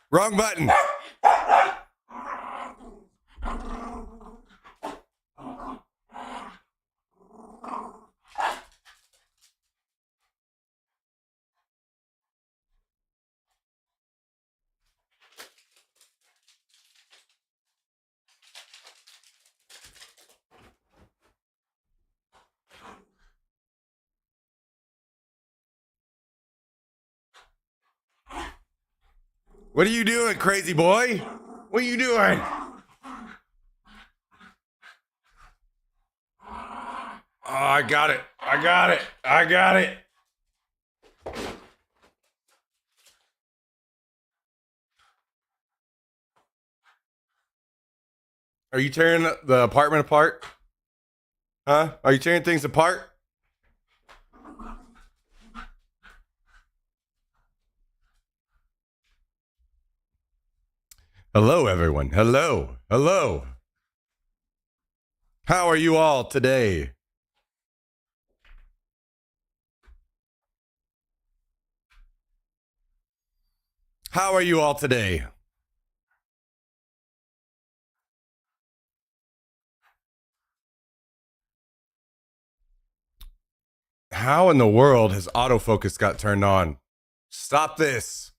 Wrong button. What are you doing, crazy boy? What are you doing? Oh, I got it. I got it. I got it. Are you tearing the apartment apart? Huh? Are you tearing things apart? Hello, everyone. Hello. Hello. How are you all today? How are you all today? How in the world has autofocus got turned on? Stop this.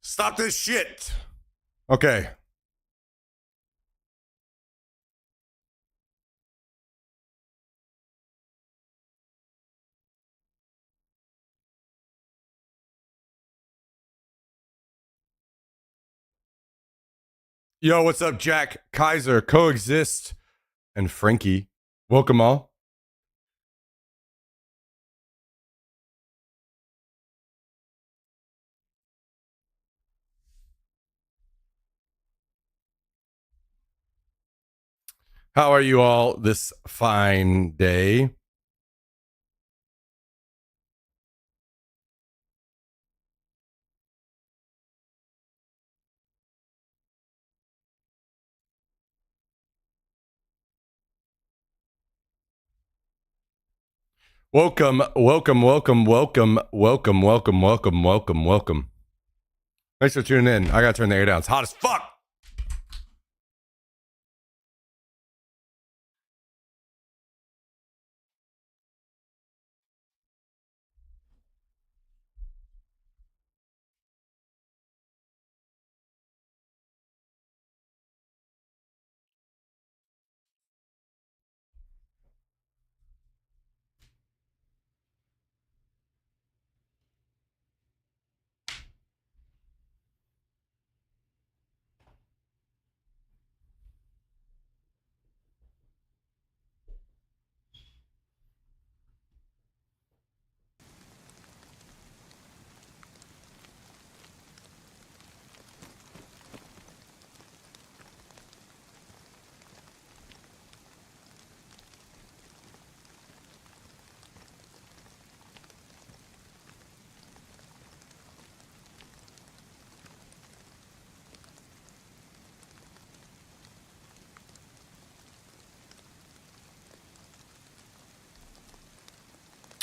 Stop this shit. Okay. Yo, what's up, Jack, Kaiser, Coexist, and Frankie? Welcome all. How are you all this fine day? Welcome, welcome, welcome, welcome, welcome, welcome, welcome, welcome, welcome. Thanks for tuning in. I gotta turn the air down. It's hot as fuck.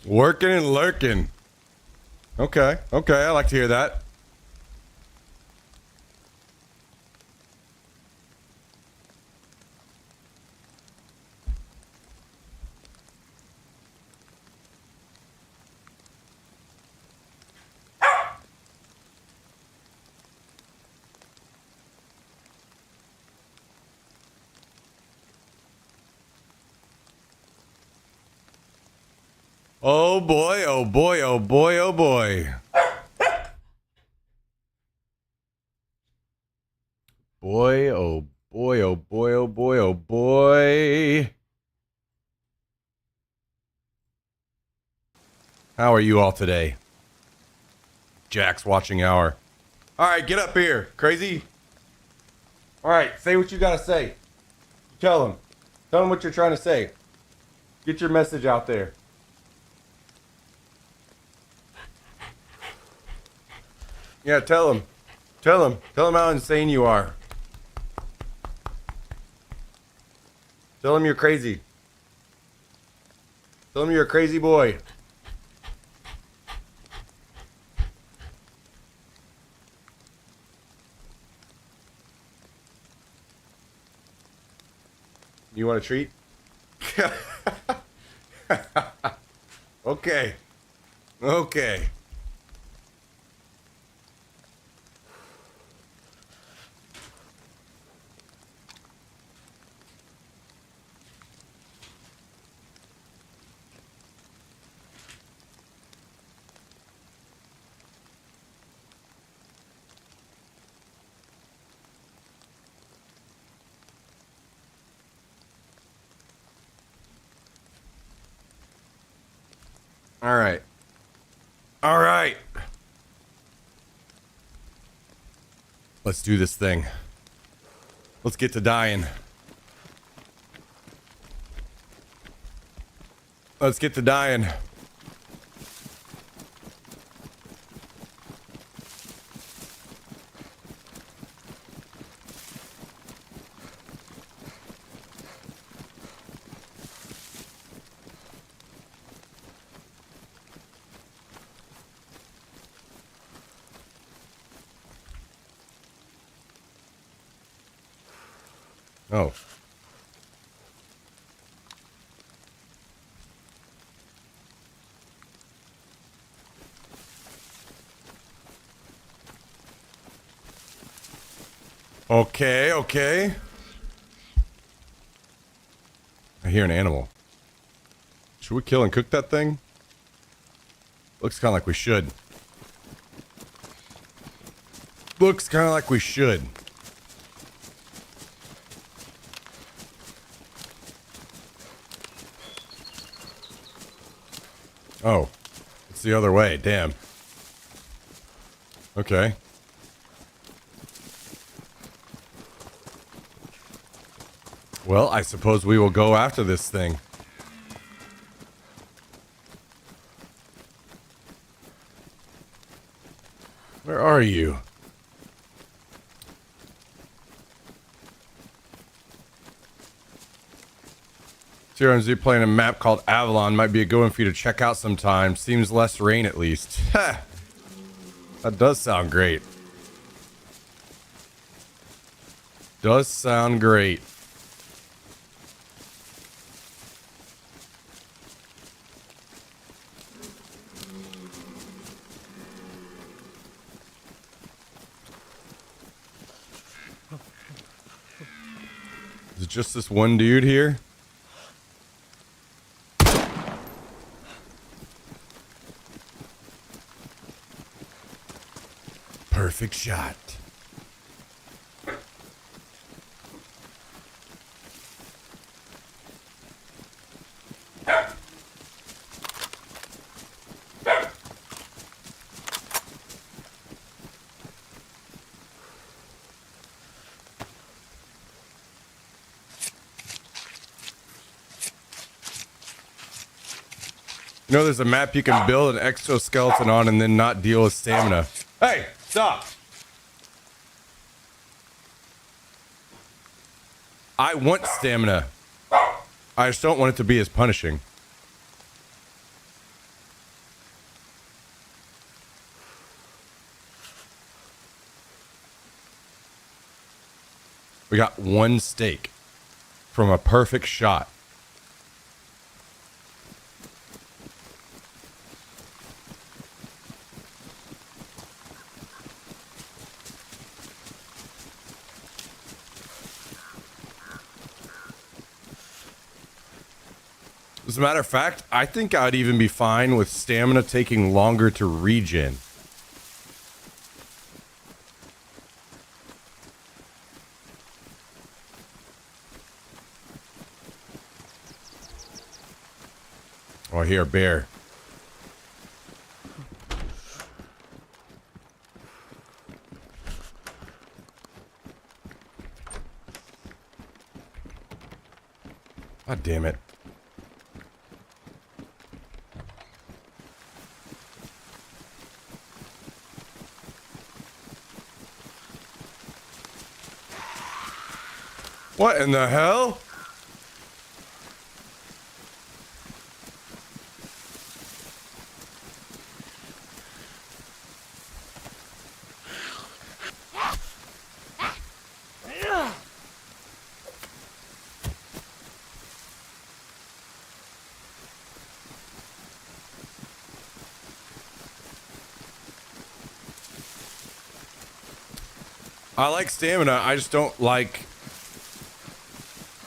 Working and lurking. Okay, okay, I like to hear that. Oh boy, oh boy, oh boy, oh boy. Boy, oh boy, oh boy, oh boy, oh boy. How are you all today? Jack's watching hour. All right, get up here, crazy. All right, say what you gotta say. Tell him. Tell him what you're trying to say. Get your message out there. Yeah, tell him. Tell him. Tell him how insane you are. Tell him you're crazy. Tell him you're a crazy boy. You want a treat? Okay. Okay. All right. All right. Let's do this thing. Let's get to dying. Let's get to dying. Oh. Okay, okay. I hear an animal. Should we kill and cook that thing? Looks kind of like we should. Looks kind of like we should. Oh, it's the other way. Damn. Okay. Well, I suppose we will go after this thing. Where are you? TRMZ playing a map called Avalon might be a good one for you to check out sometime. Seems less rain at least. Ha! That does sound great. Does sound great. Is it just this one dude here? Perfect shot. You know, there's a map you can build an exoskeleton on and then not deal with stamina. Hey, stop! I want stamina. I just don't want it to be as punishing. We got one steak from a perfect shot. As a matter of fact, I think I'd even be fine with stamina taking longer to regen. Oh, I hear a bear. God damn it. What in the hell? I like stamina. I just don't like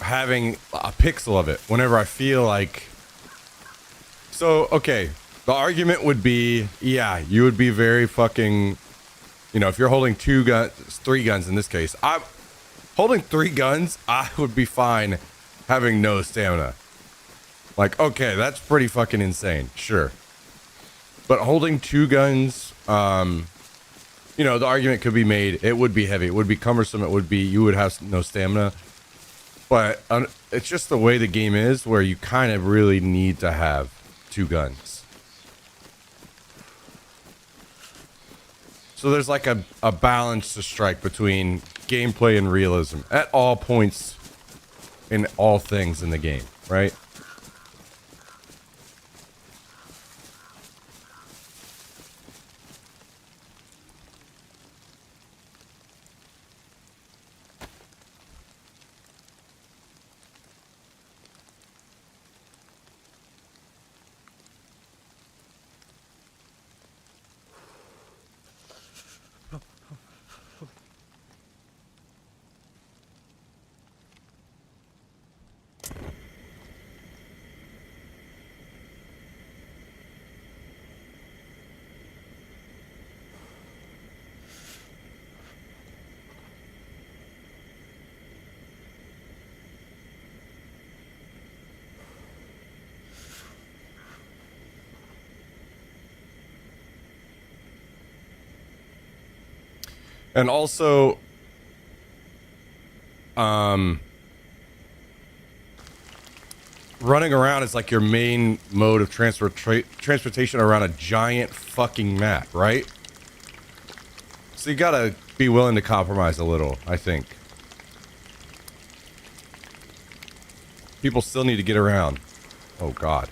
having a pixel of it whenever I feel like. So, okay. The argument would be, yeah, you would be very fucking, if you're holding 3 guns in this case. I'm holding 3 guns. I would be fine having no stamina. Like, okay, that's pretty fucking insane. Sure. But holding 2 guns, the argument could be made. It would be heavy. It would be cumbersome. You would have no stamina. But it's just the way the game is where you kind of really need to have 2 guns. So there's like a balance to strike between gameplay and realism at all points in all things in the game, right? And also, running around is like your main mode of transportation around a giant fucking map, right? So you gotta be willing to compromise a little, I think. People still need to get around. Oh, God.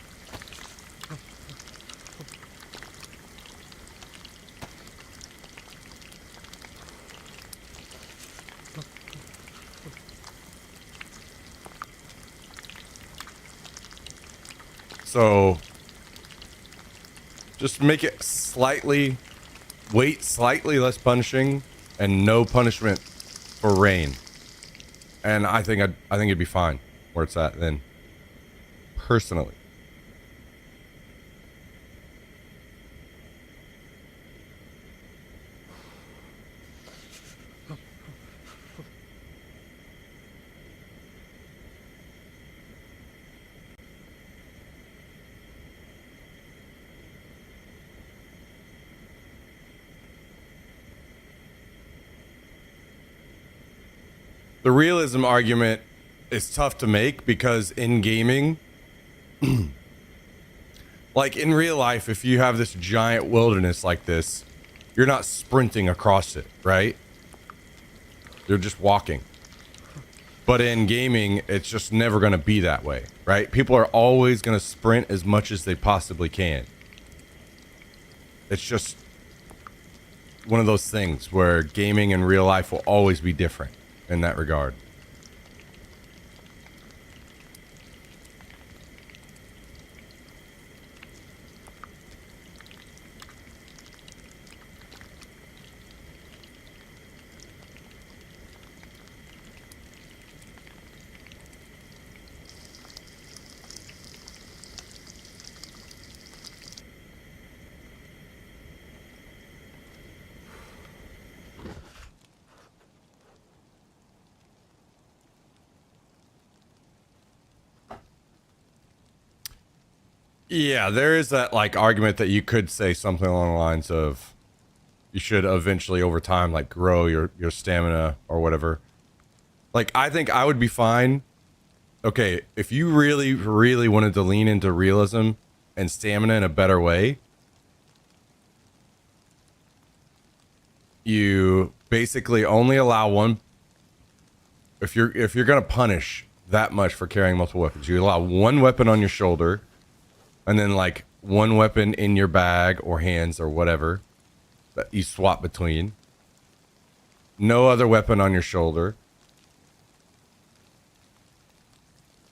So, just make it weight slightly less punishing, and no punishment for rain. And I think it'd be fine where it's at then, personally. The realism argument is tough to make because in gaming, like in real life, if you have this giant wilderness like this, you're not sprinting across it, right? You're just walking. But in gaming, it's just never going to be that way, right? People are always going to sprint as much as they possibly can. It's just one of those things where gaming and real life will always be different in that regard. Yeah, there is that like argument that you could say something along the lines of you should eventually over time like grow your stamina or whatever. Like I think I would be fine. Okay, if you really really wanted to lean into realism and stamina in a better way, you basically only allow one. If you're going to punish that much for carrying multiple weapons, you allow one weapon on your shoulder. And then like one weapon in your bag or hands or whatever that you swap between. No other weapon on your shoulder.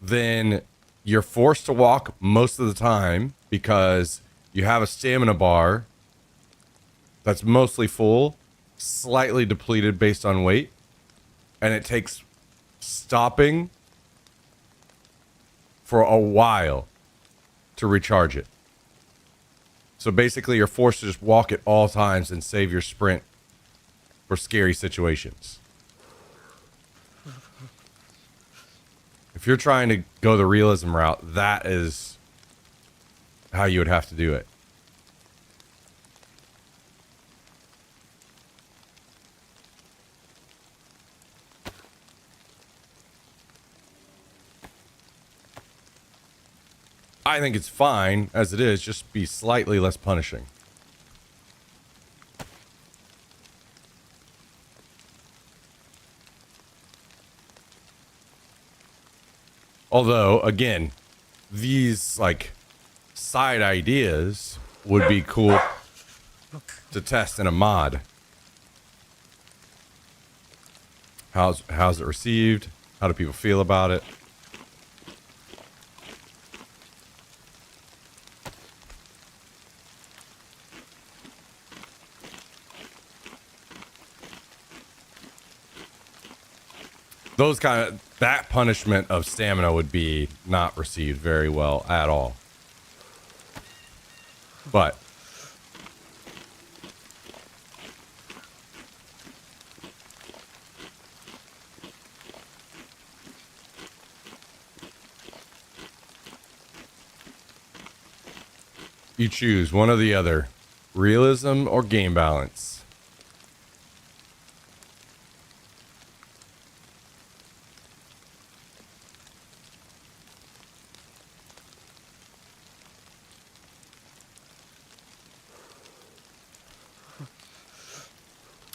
Then you're forced to walk most of the time because you have a stamina bar that's mostly full. slightly depleted based on weight, and it takes stopping for a while to recharge it. So basically, you're forced to just walk at all times and save your sprint for scary situations. If you're trying to go the realism route, that is how you would have to do it. I think it's fine as it is, just be slightly less punishing. Although, again, these like side ideas would be cool to test in a mod. How's it received? How do people feel about it? That punishment of stamina would be not received very well at all. But you choose one or the other, realism or game balance.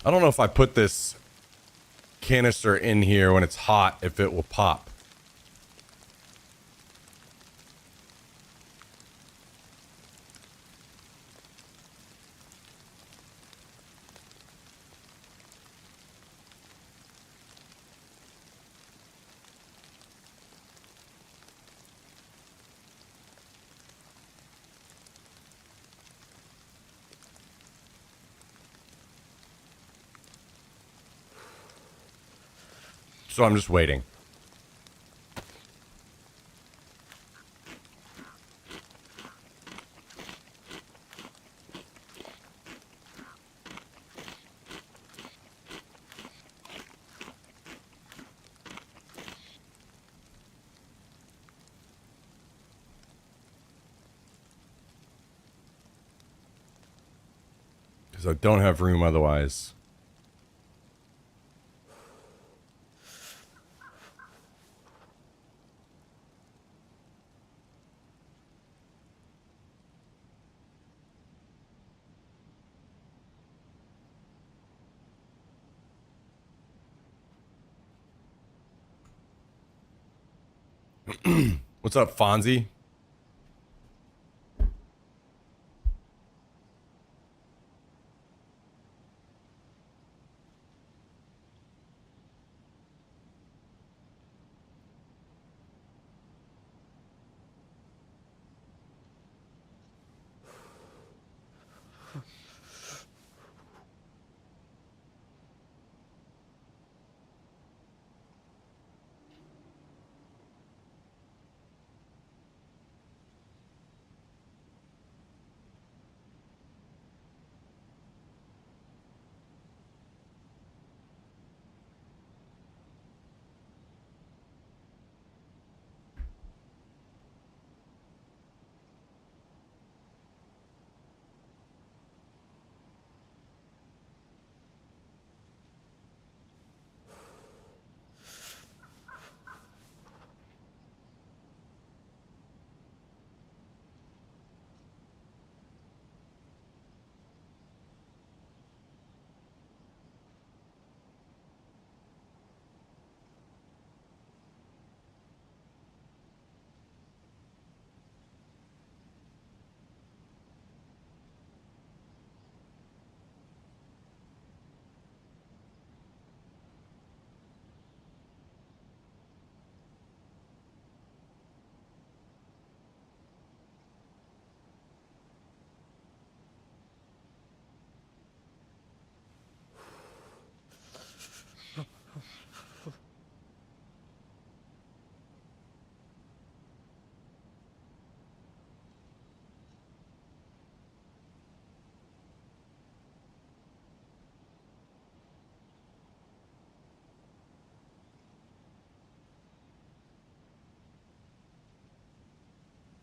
I don't know if I put this canister in here when it's hot, if it will pop. So I'm just waiting. Because I don't have room otherwise. What's up, Fonzie?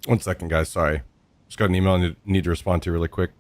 One second, guys. Sorry. Just got an email I need to respond to really quick.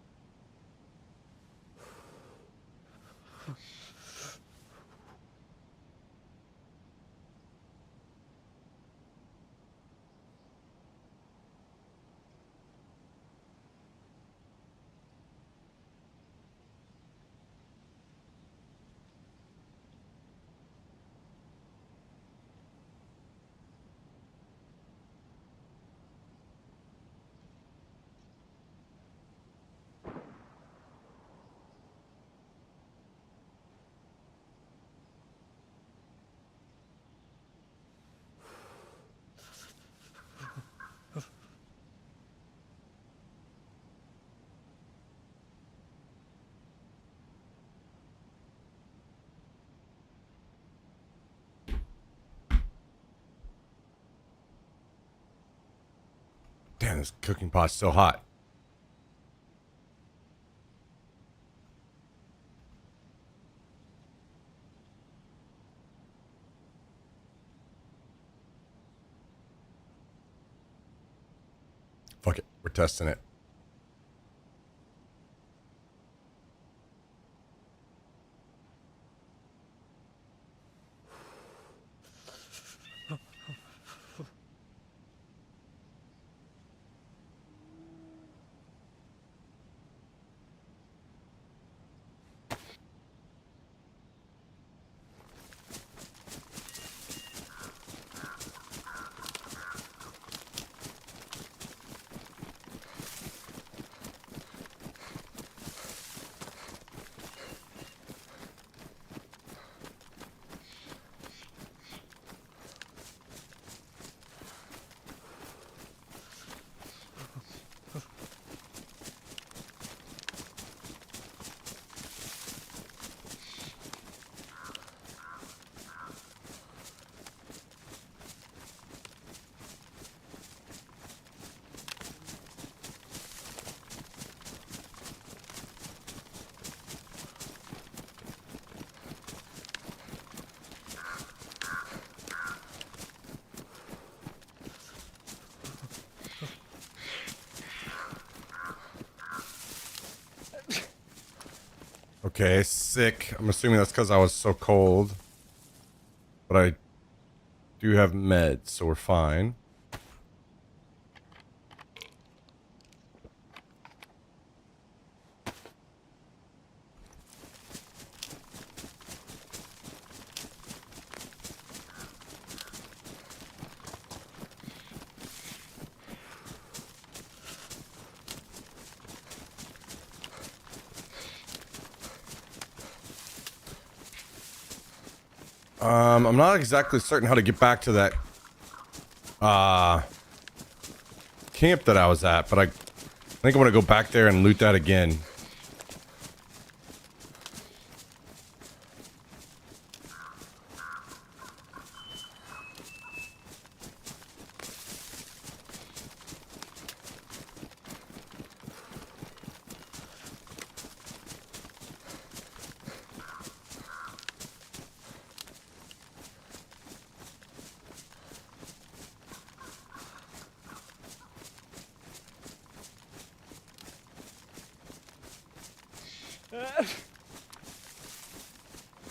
Damn, this cooking pot's so hot. Fuck it. We're testing it. Okay, sick. I'm assuming that's because I was so cold. But I do have meds, so we're fine. I'm not exactly certain how to get back to that camp that I was at, but I think I'm gonna go back there and loot that again.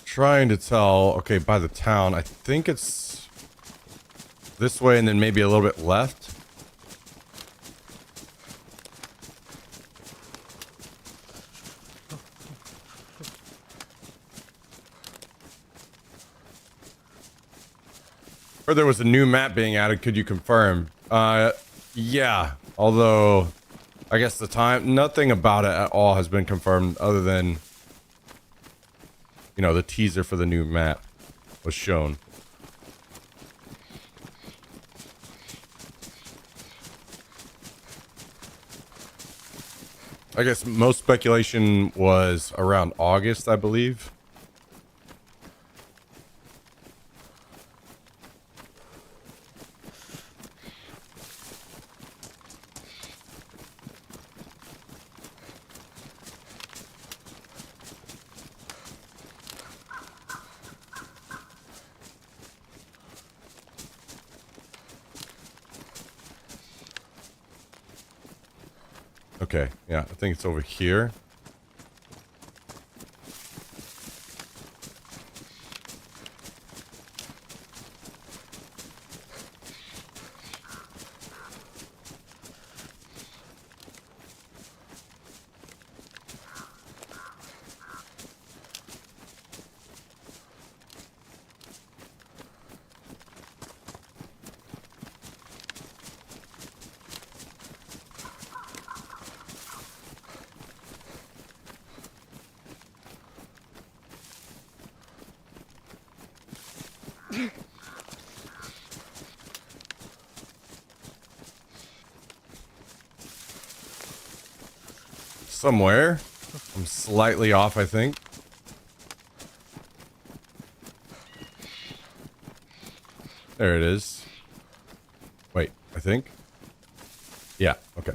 Trying to tell, okay, by the town, I think it's this way and then maybe a little bit left. Or there was a new map being added, could you confirm? Yeah, although I guess the time, nothing about it at all has been confirmed other than, you know, the teaser for the new map was shown. I guess most speculation was around August, I believe. Okay, yeah, I think it's over here. Somewhere. I'm slightly off, I think. There it is. Wait, I think. Yeah, okay.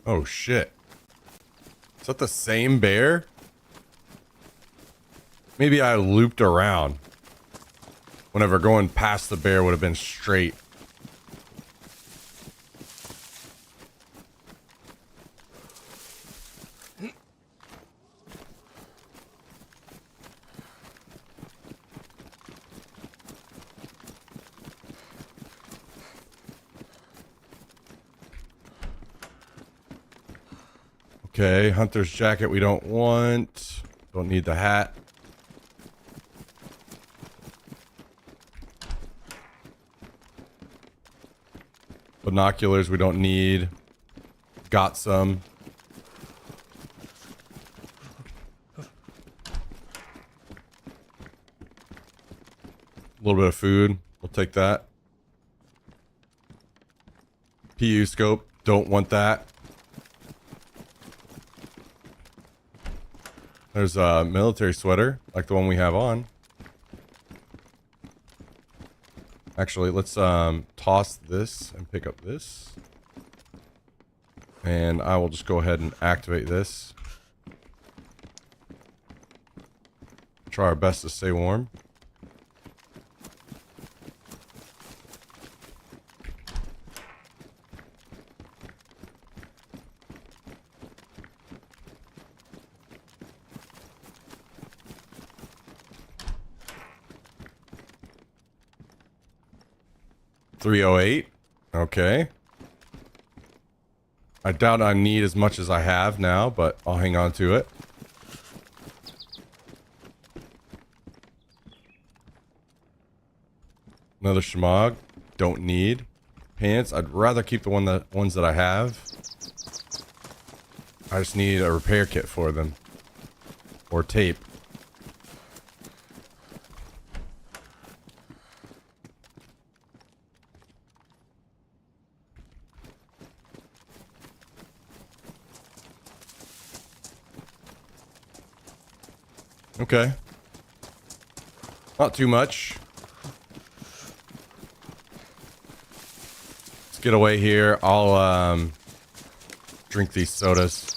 Oh shit. Is that the same bear? Maybe I looped around. Whenever going past the bear would have been straight. Okay, hunter's jacket we don't want. Don't need the hat. Binoculars we don't need. Got some. A little bit of food. We'll take that. PU scope. Don't want that. There's a military sweater, like the one we have on. Actually, let's toss this and pick up this. And I will just go ahead and activate this. Try our best to stay warm. $308. Okay. I doubt I need as much as I have now, but I'll hang on to it. Another shemagh. Don't need. Pants. I'd rather keep the ones that I have. I just need a repair kit for them. Or tape. Okay. Not too much. Let's get away here. I'll drink these sodas.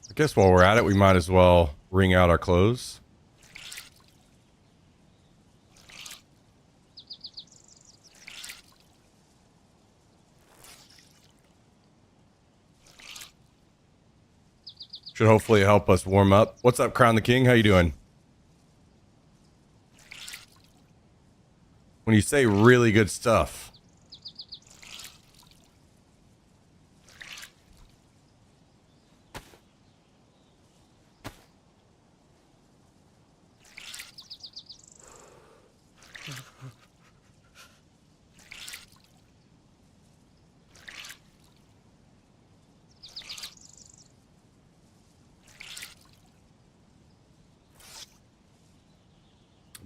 I guess while we're at it, we might as well wring out our clothes. Should hopefully help us warm up. What's up, Crown the King? How you doing? When you say really good stuff.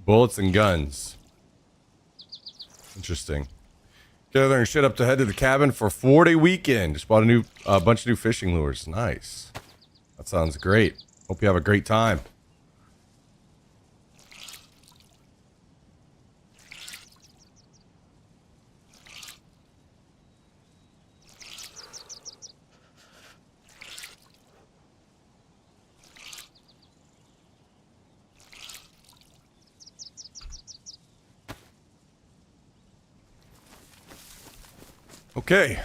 Bullets and guns. Interesting. Gathering shit up to head to the cabin for 4-day weekend. Just bought a bunch of new fishing lures. Nice. That sounds great. Hope you have a great time. Okay.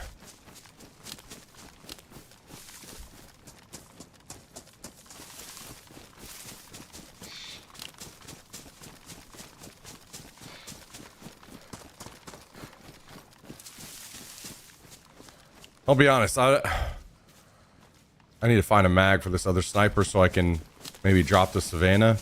I'll be honest, I need to find a mag for this other sniper so I can maybe drop the Savannah.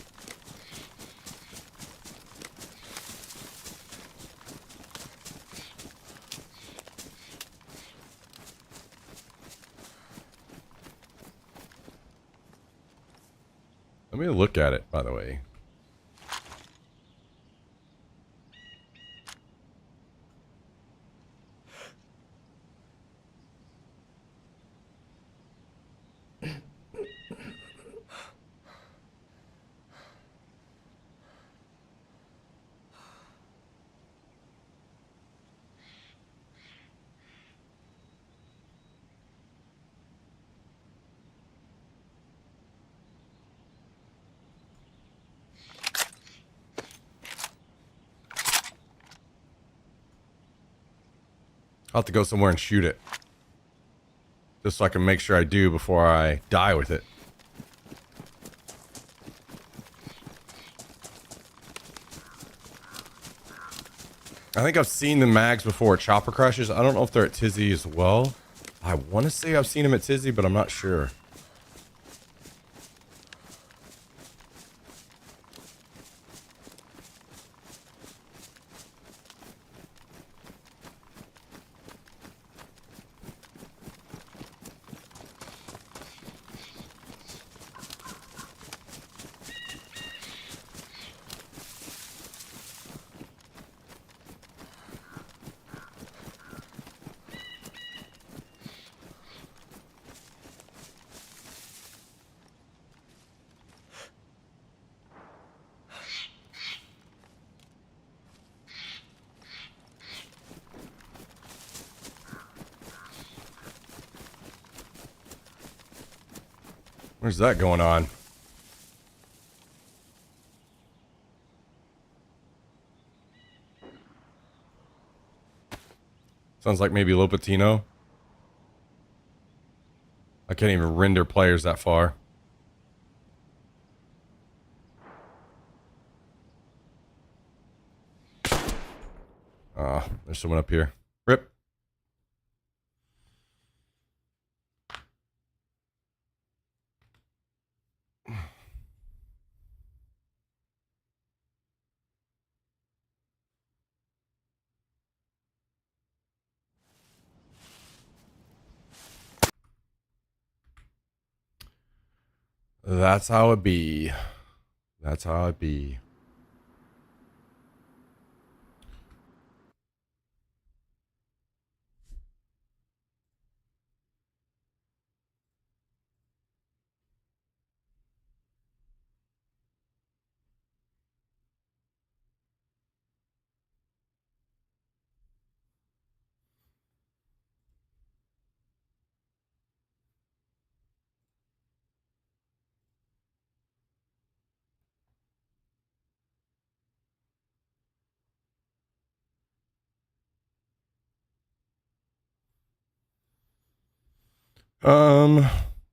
Let me look at it, by the way. I'll have to go somewhere and shoot it. Just so I can make sure I do before I die with it. I think I've seen the mags before at Chopper Crushes. I don't know if they're at Tizzy as well. I want to say I've seen them at Tizzy, but I'm not sure. Where's that going on? Sounds like maybe Lopatino. I can't even render players that far. There's someone up here. Rip. That's how it be. That's how it be.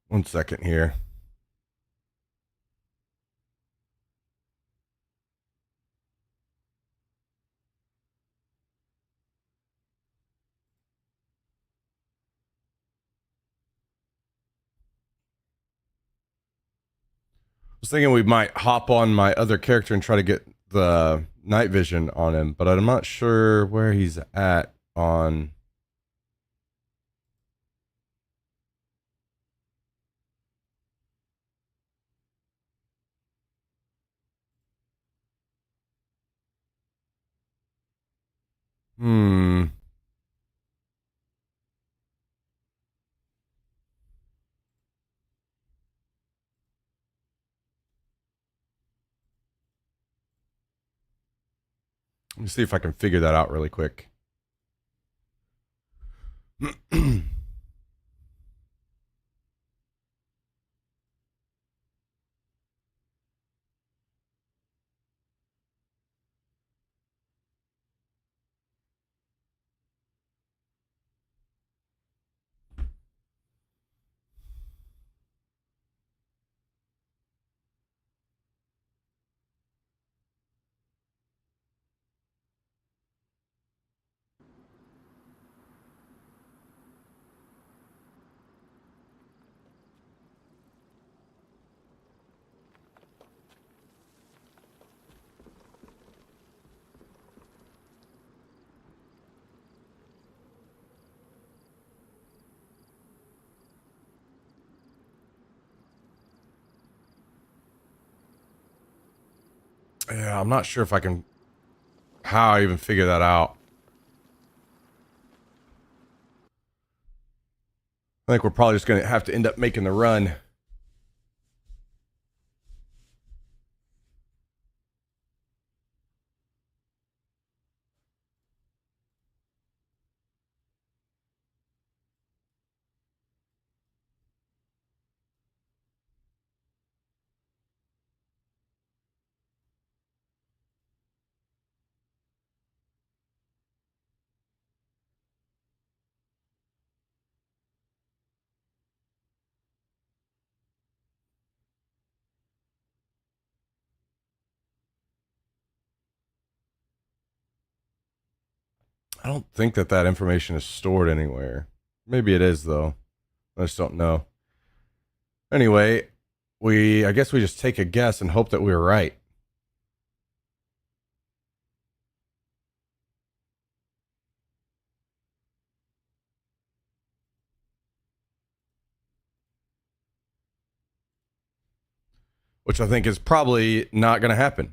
One second here. I was thinking we might hop on my other character and try to get the night vision on him, but I'm not sure where he's at on. Hmm. Let me see if I can figure that out really quick. Yeah, I'm not sure if I can, how I even figure that out. I think we're probably just going to have to end up making the run. I don't think that that information is stored anywhere. Maybe it is, though. I just don't know. Anyway, I guess we just take a guess and hope that we were right. Which I think is probably not going to happen.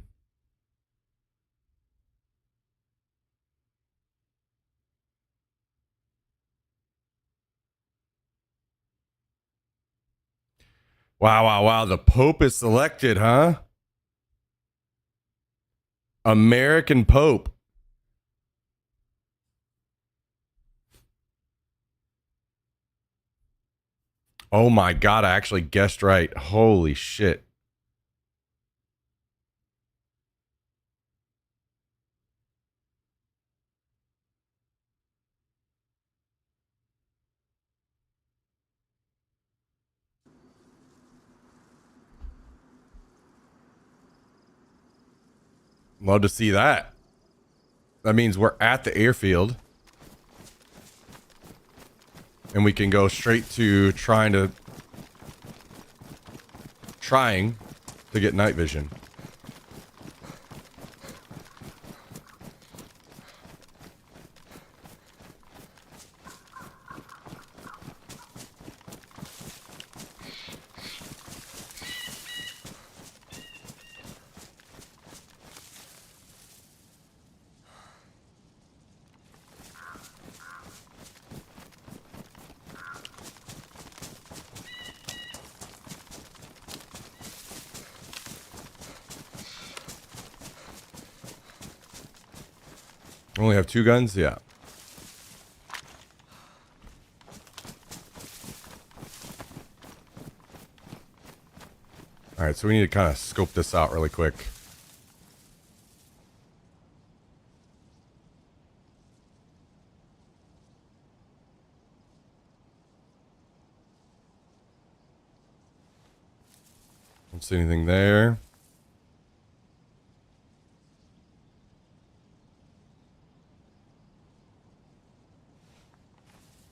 Wow, wow, wow. The Pope is selected, huh? American Pope. Oh my God, I actually guessed right. Holy shit. Love to see that. That means we're at the airfield. And we can go straight to trying to get night vision. Only have 2 guns? Yeah. Alright, so we need to kind of scope this out really quick. Don't see anything there.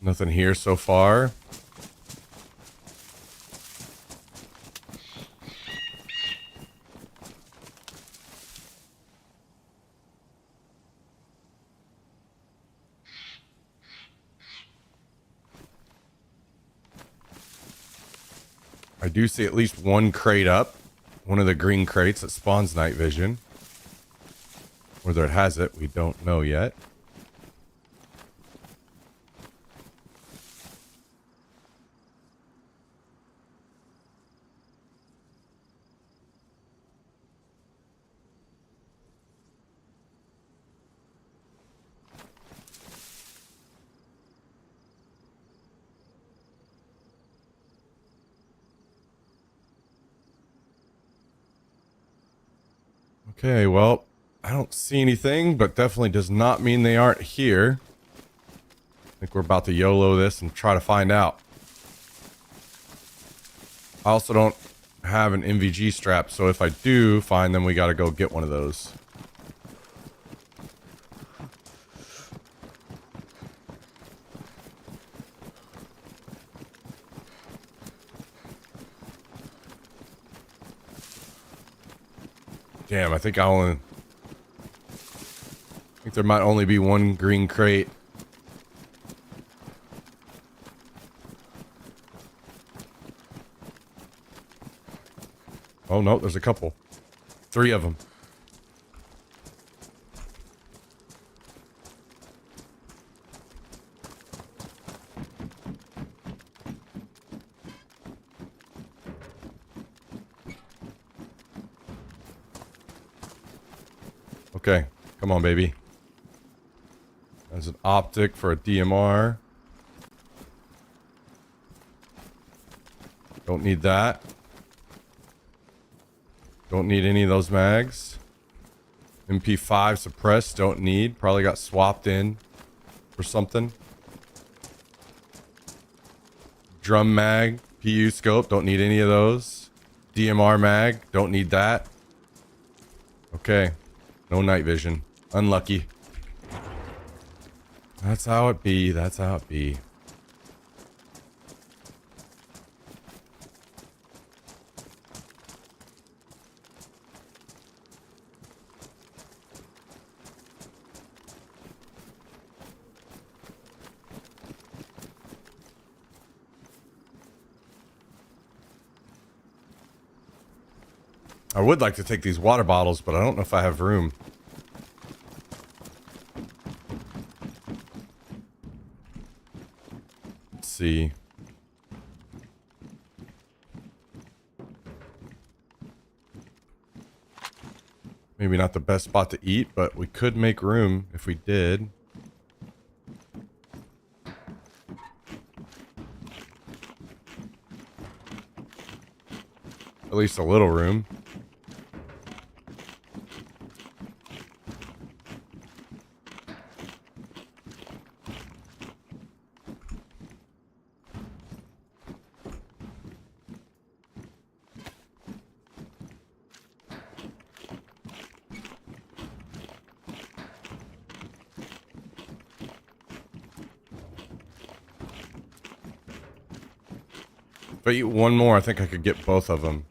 Nothing here so far. I do see at least 1 crate up. One of the green crates that spawns night vision. Whether it has it, we don't know yet. Okay, well, I don't see anything, but definitely does not mean they aren't here. I think we're about to YOLO this and try to find out. I also don't have an MVG strap, so if I do find them, we gotta go get one of those. Damn, I think there might only be one green crate. Oh no, there's a couple. 3 of them. Okay, come on, baby. There's an optic for a DMR. Don't need that. Don't need any of those mags. MP5 suppressed, don't need. Probably got swapped in for something. Drum mag, PU scope, don't need any of those. DMR mag, don't need that. Okay, no night vision. Unlucky. That's how it be, that's how it be. I would like to take these water bottles, but I don't know if I have room. Let's see. Maybe not the best spot to eat, but we could make room if we did. At least a little room. If I eat one more, I think I could get both of them.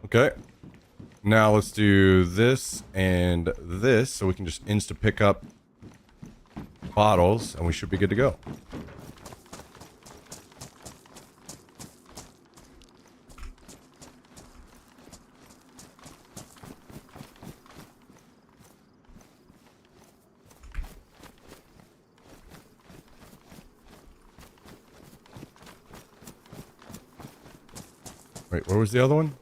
Okay. Now let's do this and this so we can just insta pick up bottles and we should be good to go. Wait, where was the other one?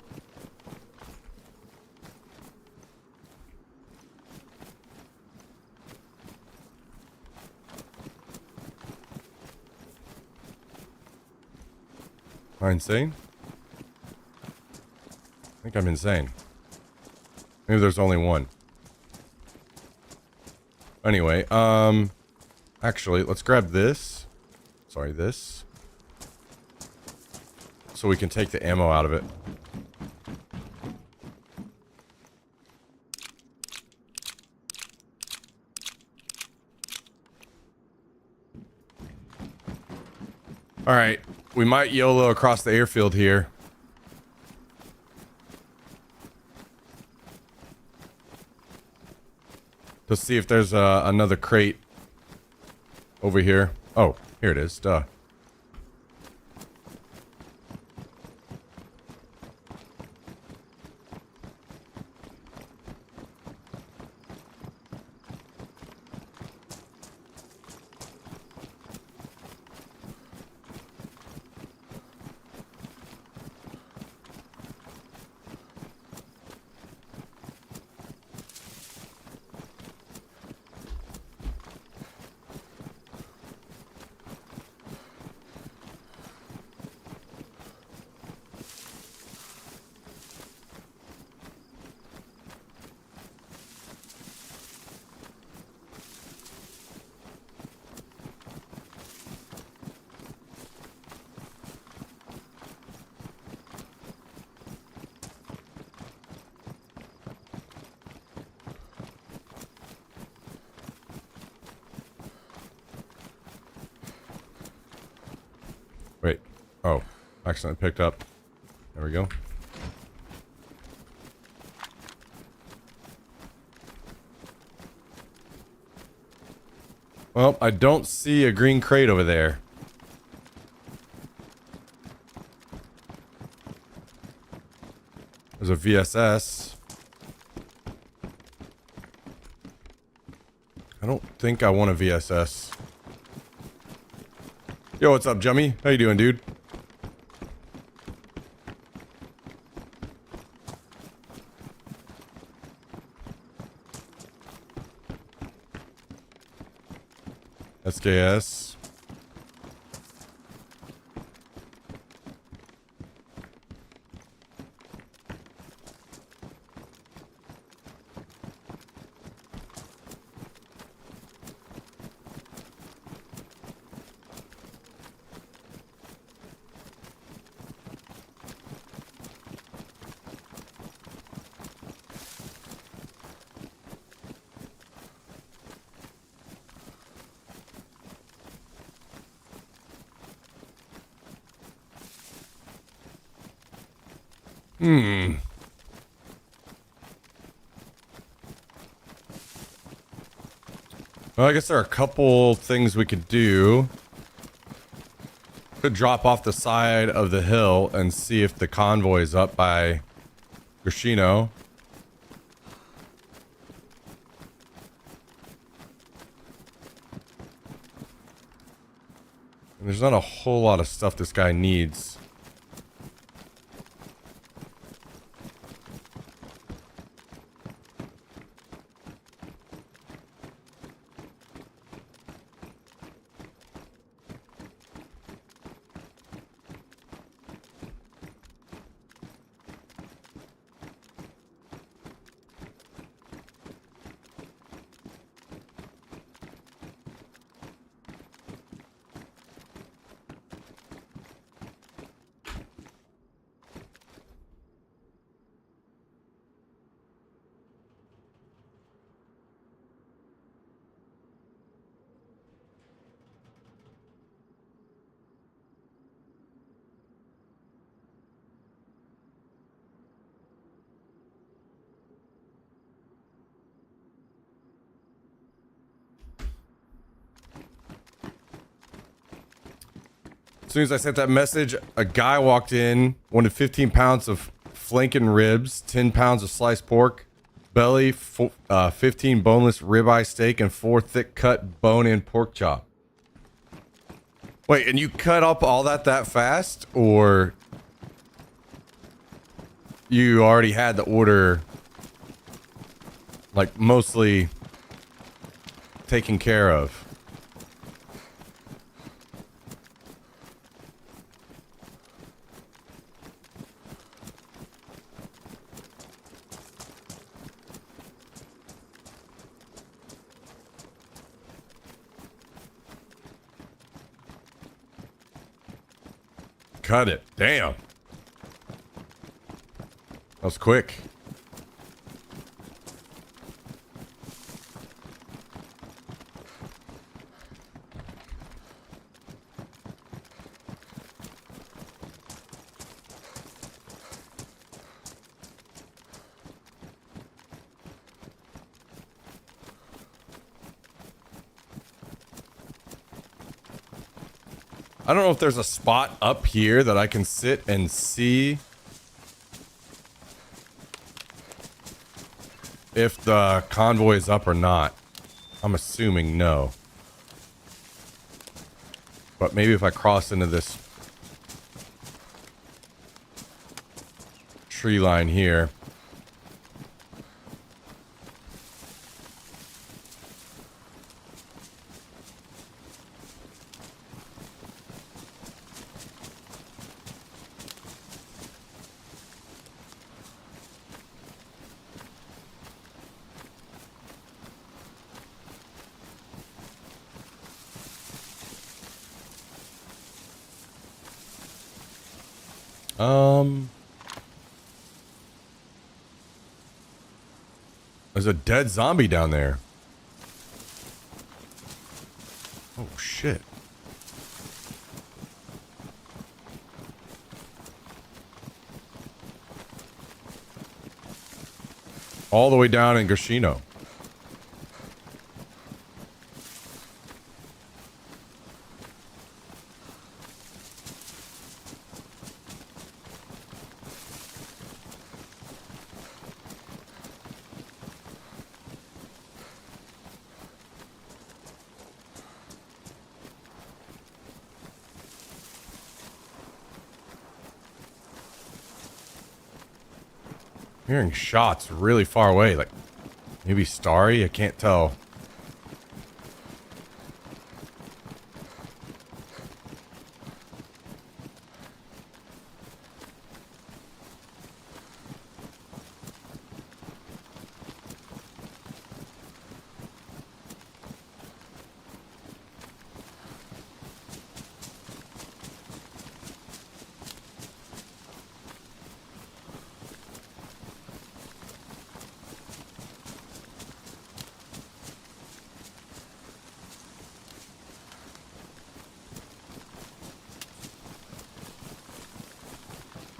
Am I insane? I think I'm insane. Maybe there's only one. Anyway, actually, let's grab this. Sorry, this. So we can take the ammo out of it. Alright, we might YOLO across the airfield here. To see if there's another crate over here. Oh, here it is, duh. Wait. Oh, accidentally picked up. There we go. Well, I don't see a green crate over there. There's a VSS. I don't think I want a VSS. Yo, what's up, Jummy? How you doing, dude? SKS. Well, I guess there are a couple things we could do. Could drop off the side of the hill and see if the convoy is up by Yoshino. And there's not a whole lot of stuff this guy needs. As soon as I sent that message, a guy walked in, wanted 15 pounds of flanking ribs, 10 pounds of sliced pork, belly, 15 boneless ribeye steak, and 4 thick cut bone-in pork chop. Wait, and you cut up all that fast? Or you already had the order, like, mostly taken care of? Cut it. Damn. That was quick. I don't know if there's a spot up here that I can sit and see if the convoy is up or not. I'm assuming no. But maybe if I cross into this tree line here. There's a dead zombie down there. Oh, shit. All the way down in Grishino. Hearing shots really far away, like maybe Starry, I can't tell.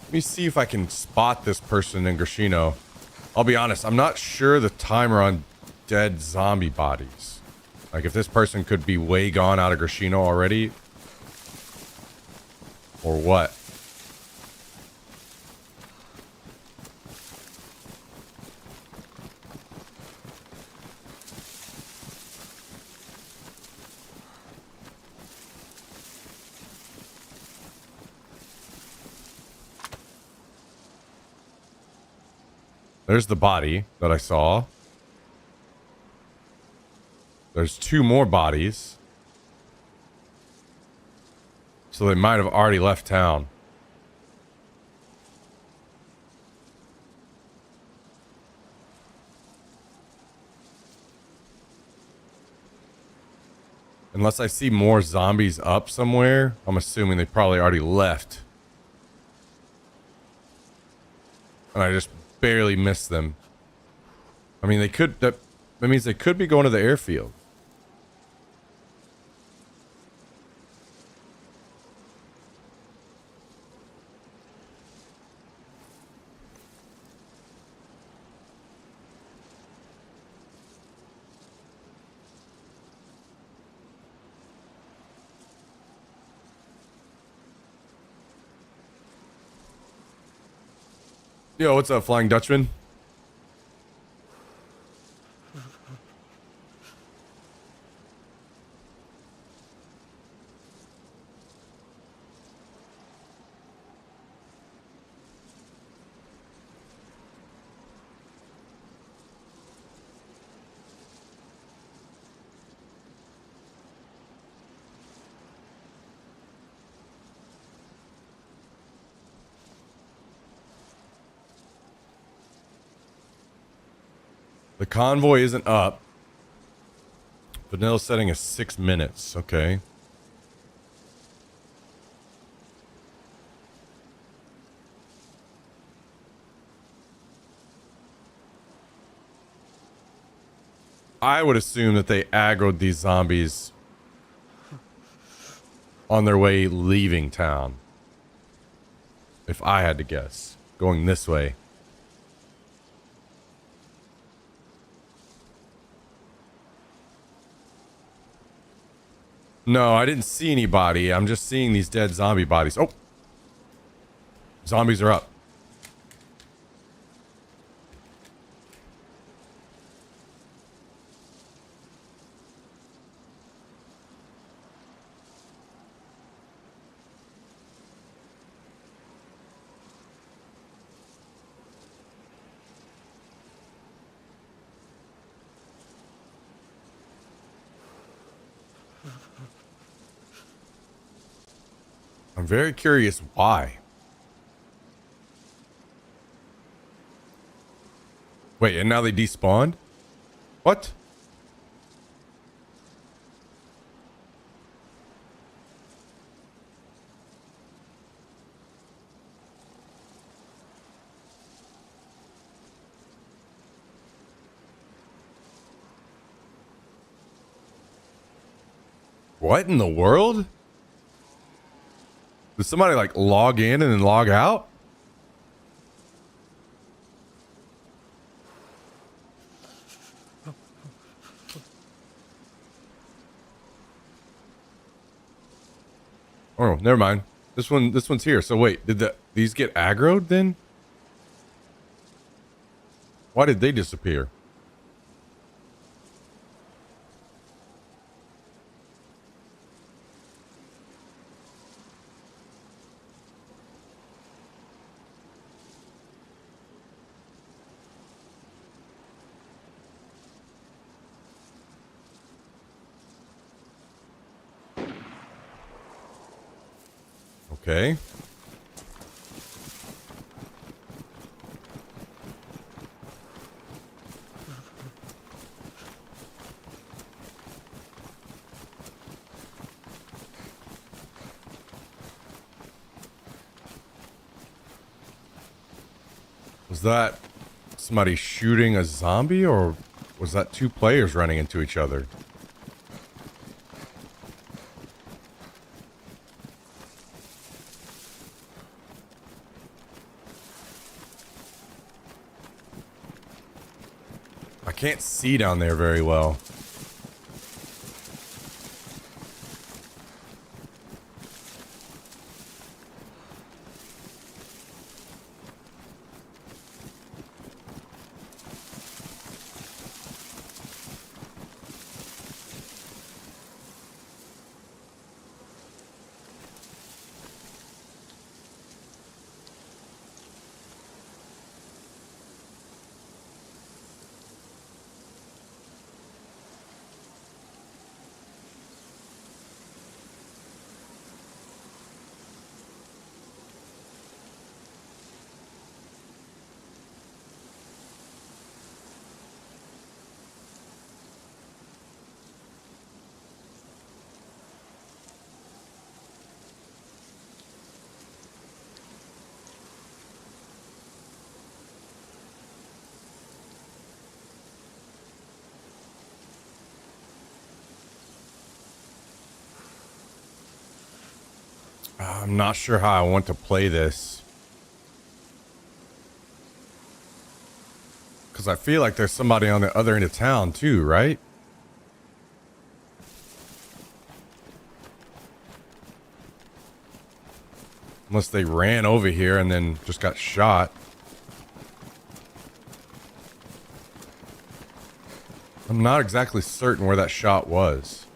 Let me see if I can spot this person in Grishino. I'll be honest, I'm not sure the timer on dead zombie bodies. Like if this person could be way gone out of Grishino already. Or what? There's the body that I saw. There's 2 more bodies. So they might have already left town. Unless I see more zombies up somewhere, I'm assuming they probably already left. And I just barely missed them. I mean, they could, that means they could be going to the airfield. Yo, what's up, Flying Dutchman? The convoy isn't up. Vanilla setting is 6 minutes. Okay. I would assume that they aggroed these zombies on their way leaving town. If I had to guess. Going this way. No, I didn't see anybody. I'm just seeing these dead zombie bodies. Oh! Zombies are up. I'm very curious why. Wait, and now they despawned? What? What in the world? Did somebody like log in and then log out? never mind. This one's here. So wait, did these get aggroed then? Why did they disappear? Okay. Was that somebody shooting a zombie, or was that two players running into each other? I can't see down there very well. I'm not sure how I want to play this. Because I feel like there's somebody on the other end of town too, right? Unless they ran over here and then just got shot. I'm not exactly certain where that shot was.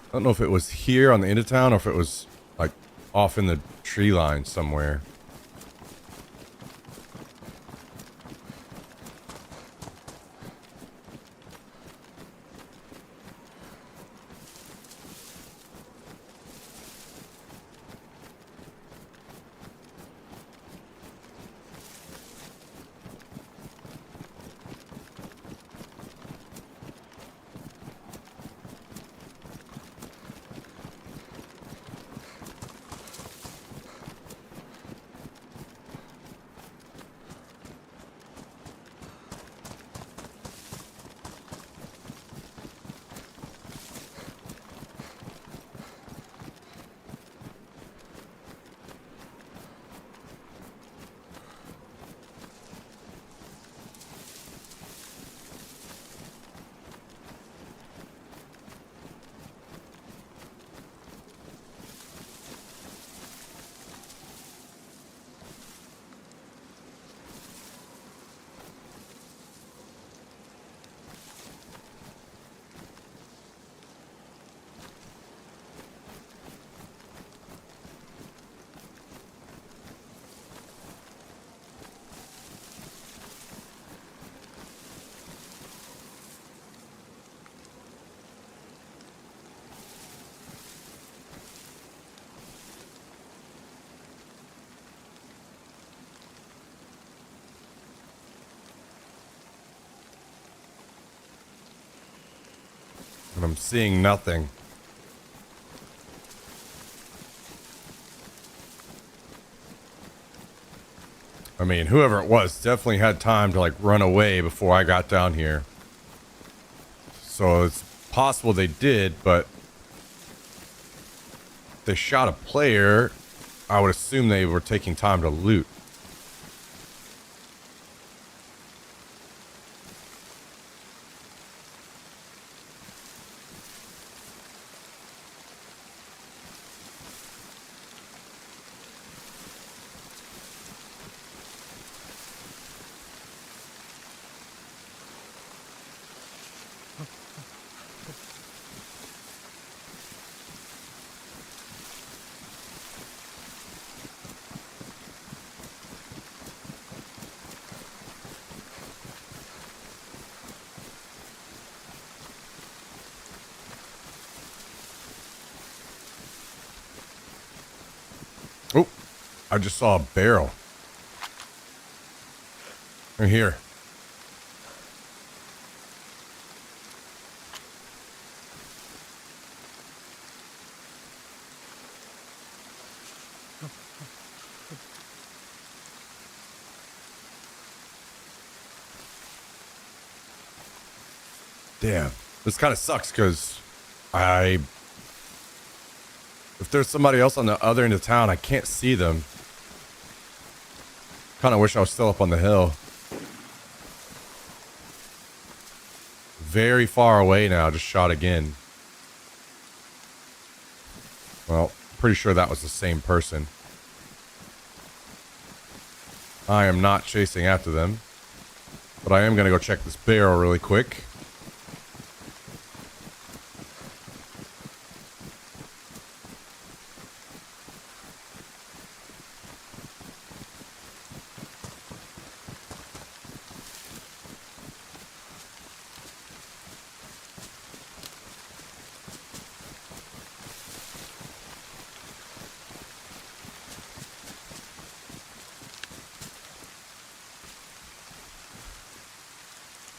I don't know if it was here on the end of town or if it was like off in the tree line somewhere. And I'm seeing nothing. I mean, whoever it was definitely had time to like run away before I got down here. So it's possible they did, but if they shot a player, I would assume they were taking time to loot. I just saw a barrel. Right here. Damn. This kind of sucks because if there's somebody else on the other end of town, I can't see them. Kind of wish I was still up on the hill. Very far away now, just shot again. Well, pretty sure that was the same person. I am not chasing after them, but I am going to go check this barrel really quick.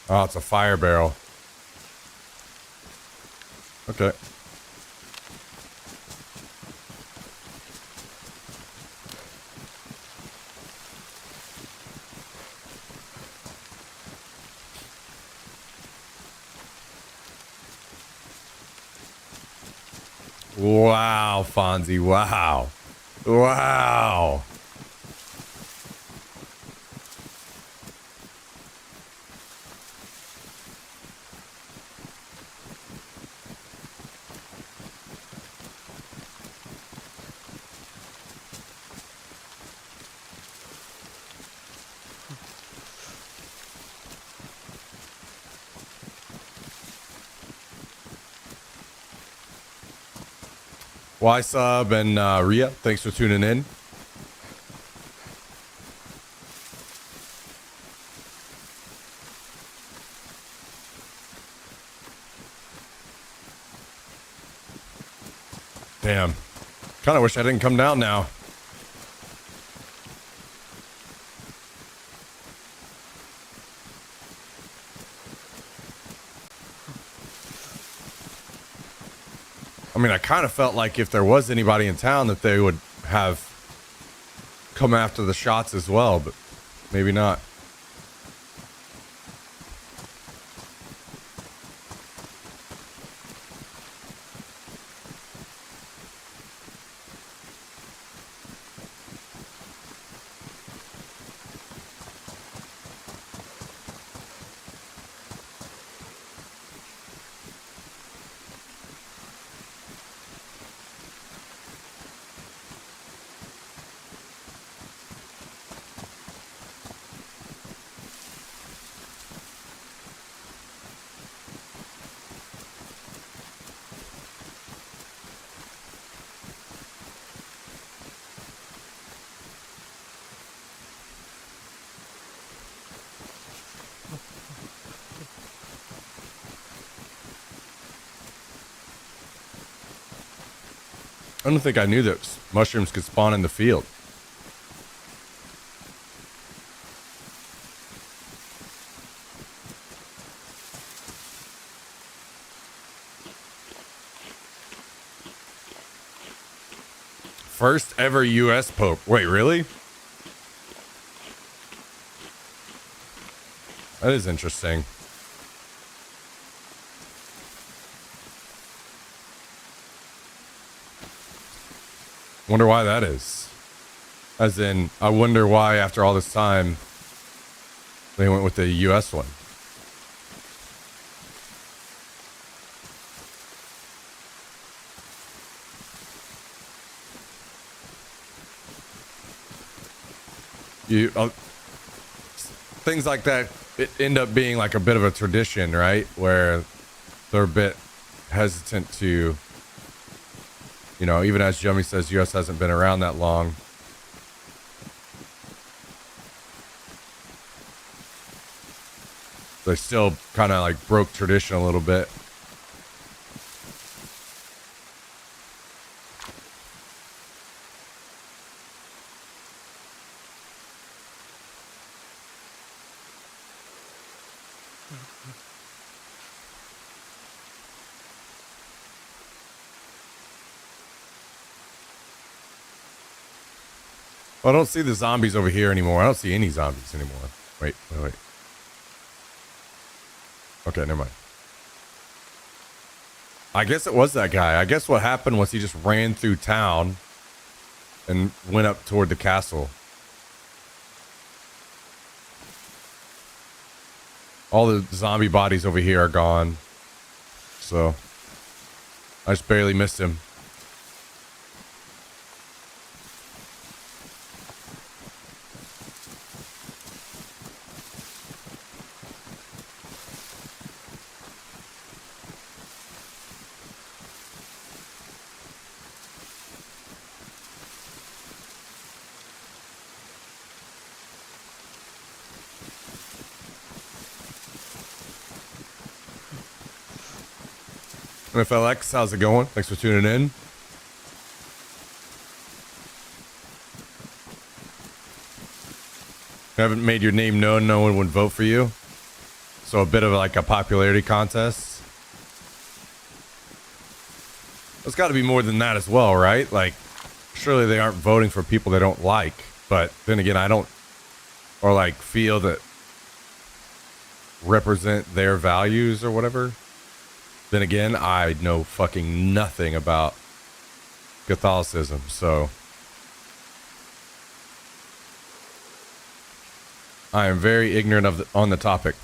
Oh, it's a fire barrel. Okay. Wow, Fonzie. Wow. Wow. Y-Sub and Ria, thanks for tuning in. Damn. Kind of wish I didn't come down now. I mean, I kind of felt like if there was anybody in town that they would have come after the shots as well, but maybe not. I don't think I knew that mushrooms could spawn in the field. First ever U.S. Pope. Wait, really? That is interesting. Wonder why that is. As in, I wonder why after all this time they went with the US one. Things like that it end up being like a bit of a tradition, right? Where they're a bit hesitant to, you know, even as Jummy says, US hasn't been around that long. They still kind of like broke tradition a little bit. Well, I don't see the zombies over here anymore. I don't see any zombies anymore. Wait. Okay, never mind. I guess it was that guy. I guess what happened was he just ran through town and went up toward the castle. All the zombie bodies over here are gone. So I just barely missed him. FLX, how's it going? Thanks for tuning in. You haven't made your name known, no one would vote for you. So a bit of like a popularity contest. There's got to be more than that as well, right? Like, surely they aren't voting for people they don't like. But then again, I don't, or like feel that represent their values or whatever. Then again, I know fucking nothing about Catholicism, so I am very ignorant on the topic.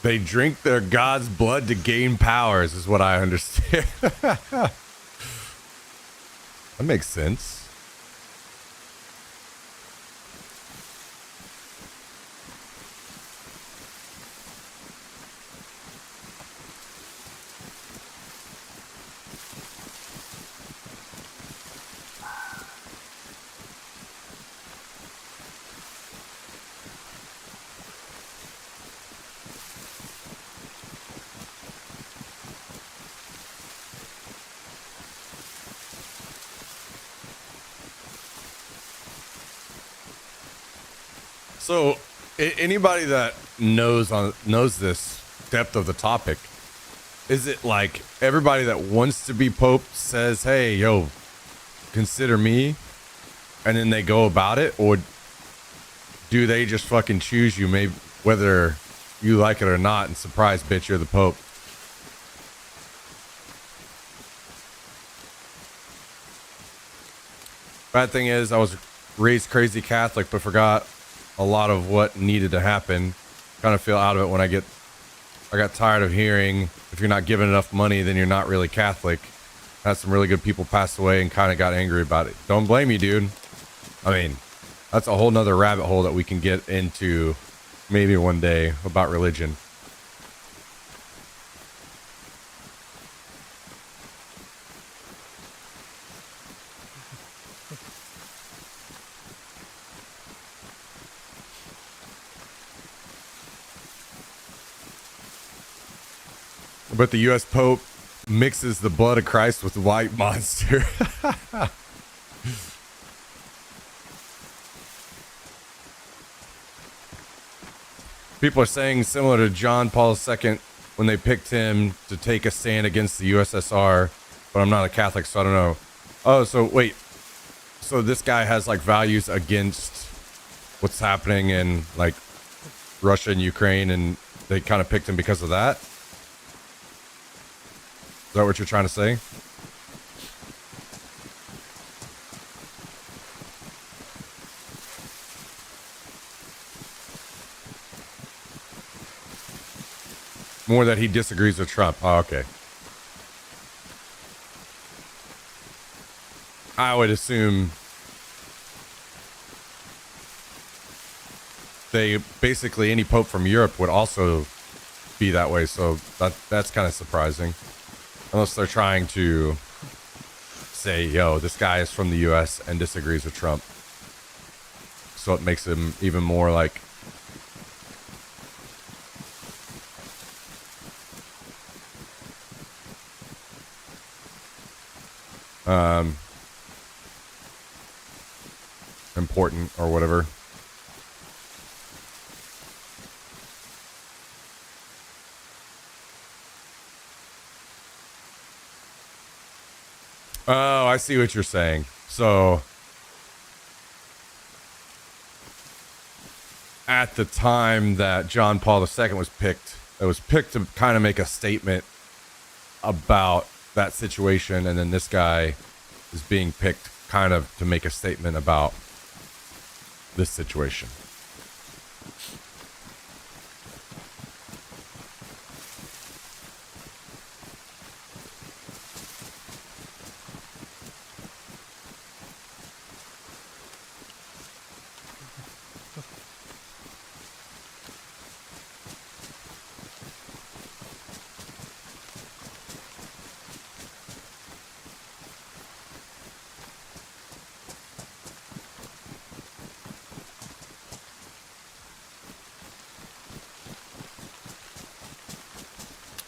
They drink their god's blood to gain powers, is what I understand. That makes sense. So, anybody that knows this depth of the topic, is it like everybody that wants to be pope says, "Hey, yo, consider me," and then they go about it, or do they just fucking choose you, maybe whether you like it or not, and surprise, bitch, you're the pope? Bad thing is, I was raised crazy Catholic, but forgot a lot of what needed to happen. Kind of feel out of it when I got tired of hearing, if you're not given enough money, then you're not really Catholic. Had some really good people pass away and kind of got angry about it. Don't blame you, dude. I mean, that's a whole nother rabbit hole that we can get into maybe one day about religion. But the U.S. Pope mixes the blood of Christ with the white monster. People are saying similar to John Paul II when they picked him to take a stand against the USSR, but I'm not a Catholic, so I don't know. Oh, so wait. So this guy has like values against what's happening in like Russia and Ukraine, and they kind of picked him because of that? Is that what you're trying to say? More that he disagrees with Trump. Oh, okay. I would assume they basically, any pope from Europe would also be that way. So that's kind of surprising. Unless they're trying to say, yo, this guy is from the US and disagrees with Trump. So it makes him even more like important or whatever. Oh, I see what you're saying. So at the time that John Paul II was picked, it was picked to kind of make a statement about that situation, and then this guy is being picked kind of to make a statement about this situation.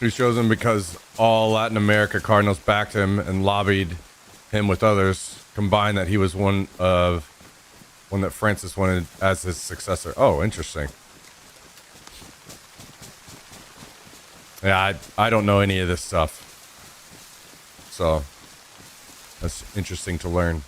He chose him because all Latin America Cardinals backed him and lobbied him with others, combined that he was one that Francis wanted as his successor. Oh, interesting. Yeah, I don't know any of this stuff. So that's interesting to learn.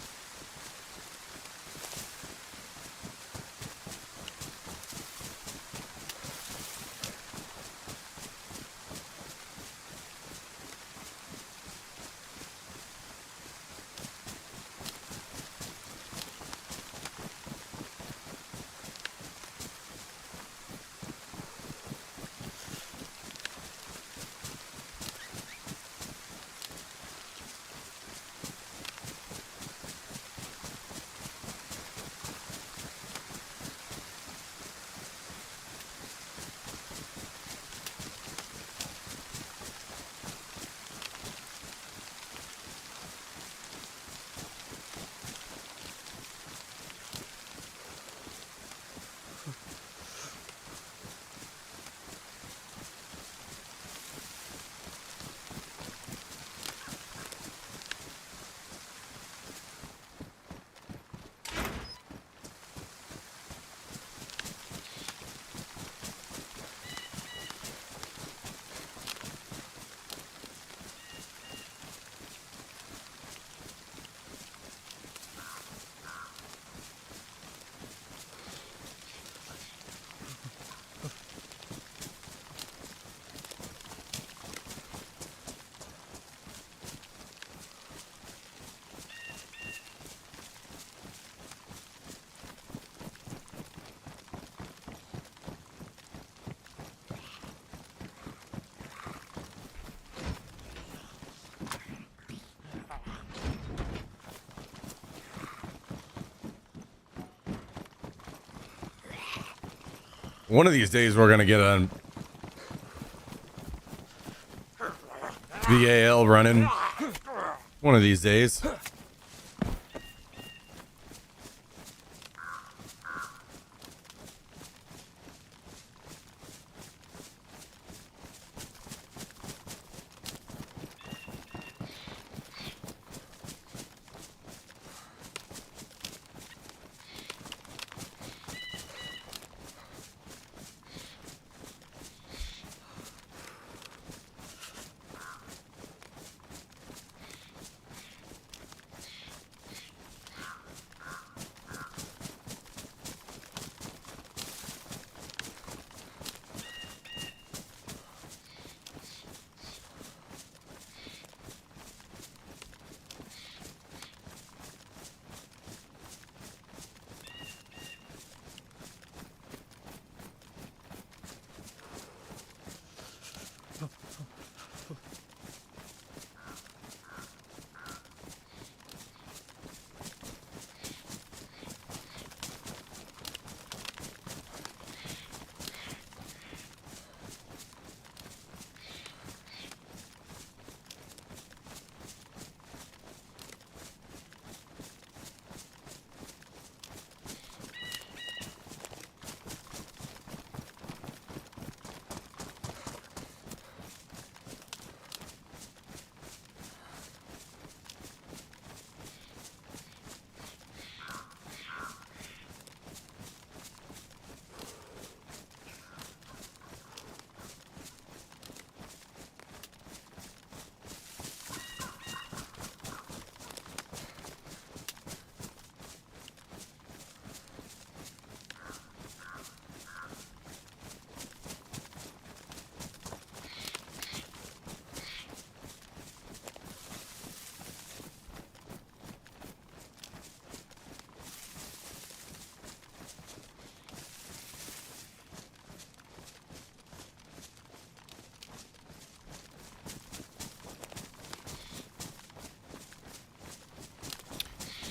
One of these days we're gonna get on the AL running. One of these days.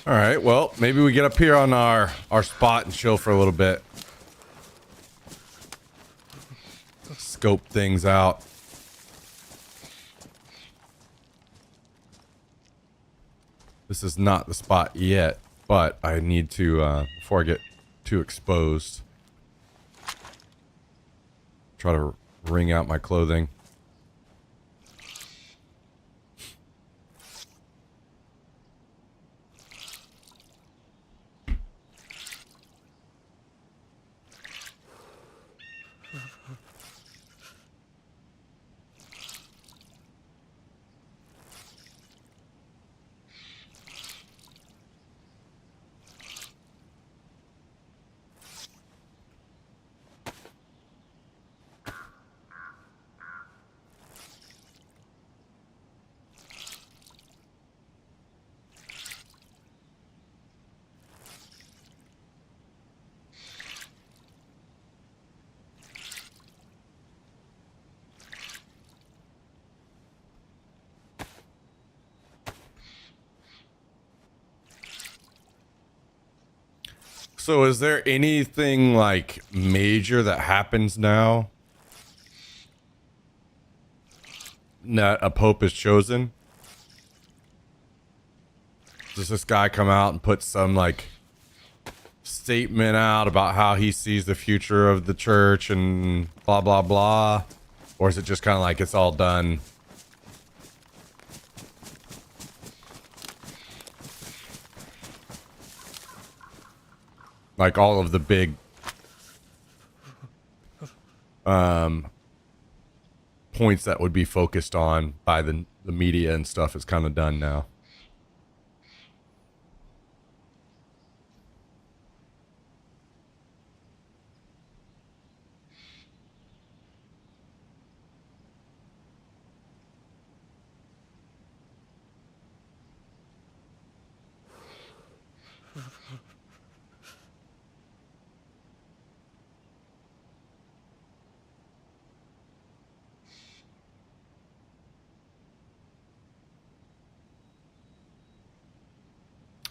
All right, well, maybe we get up here on our spot and chill for a little bit. Scope things out. This is not the spot yet, but I need to, before I get too exposed, try to wring out my clothing. So is there anything like major that happens now that a pope is chosen? Does this guy come out and put some like statement out about how he sees the future of the church and blah blah blah? Or is it just kind of like it's all done? Like all of the big points that would be focused on by the media and stuff is kind of done now.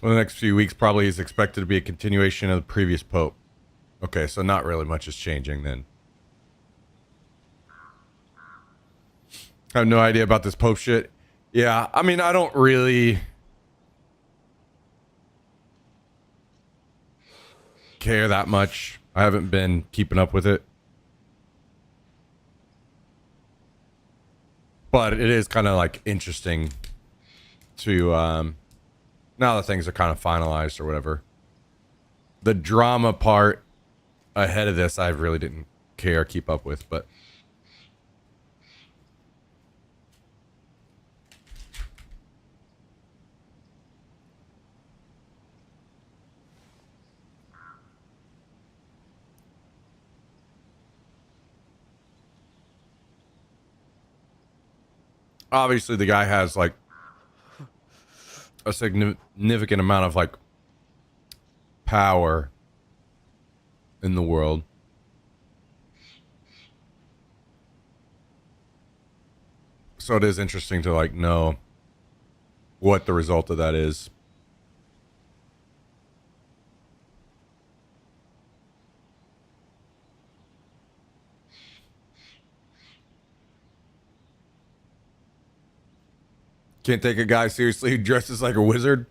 Well, the next few weeks probably is expected to be a continuation of the previous pope. Okay, so not really much is changing then. I have no idea about this pope shit. Yeah, I mean, I don't really care that much. I haven't been keeping up with it. But it is kind of like interesting to now that things are kind of finalized or whatever. The drama part ahead of this I really didn't care keep up with, but obviously the guy has like a significant amount of like power in the world. So it is interesting to like know what the result of that is. Can't take a guy seriously who dresses like a wizard.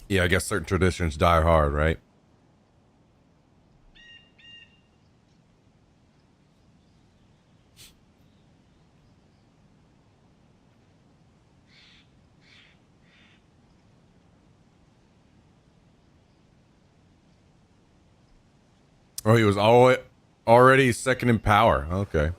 Yeah, I guess certain traditions die hard, right? Oh, he was already second in power. Okay.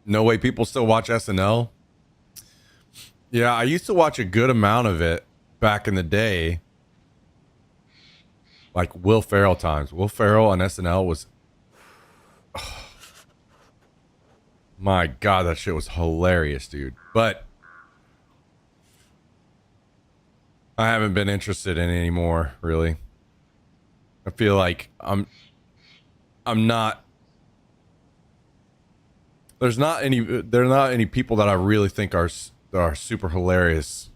No way people still watch SNL. Yeah, I used to watch a good amount of it back in the day. Like Will Ferrell times. Will Ferrell on SNL was, my God, that shit was hilarious, dude. But I haven't been interested in it anymore, really. I feel like I'm not there are not any people that I really think are super hilarious.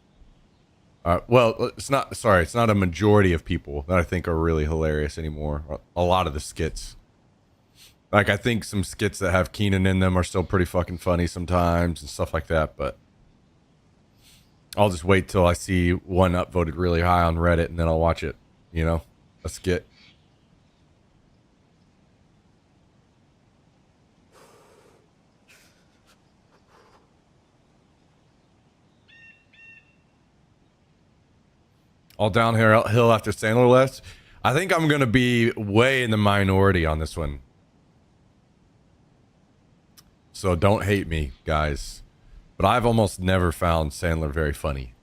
Well, it's not a majority of people that I think are really hilarious anymore. A lot of the skits. Like I think some skits that have Keenan in them are still pretty fucking funny sometimes and stuff like that, but I'll just wait till I see one upvoted really high on Reddit and then I'll watch it, you know? A skit. All downhill after Sandler left. I think I'm going to be way in the minority on this one. So don't hate me, guys. But I've almost never found Sandler very funny.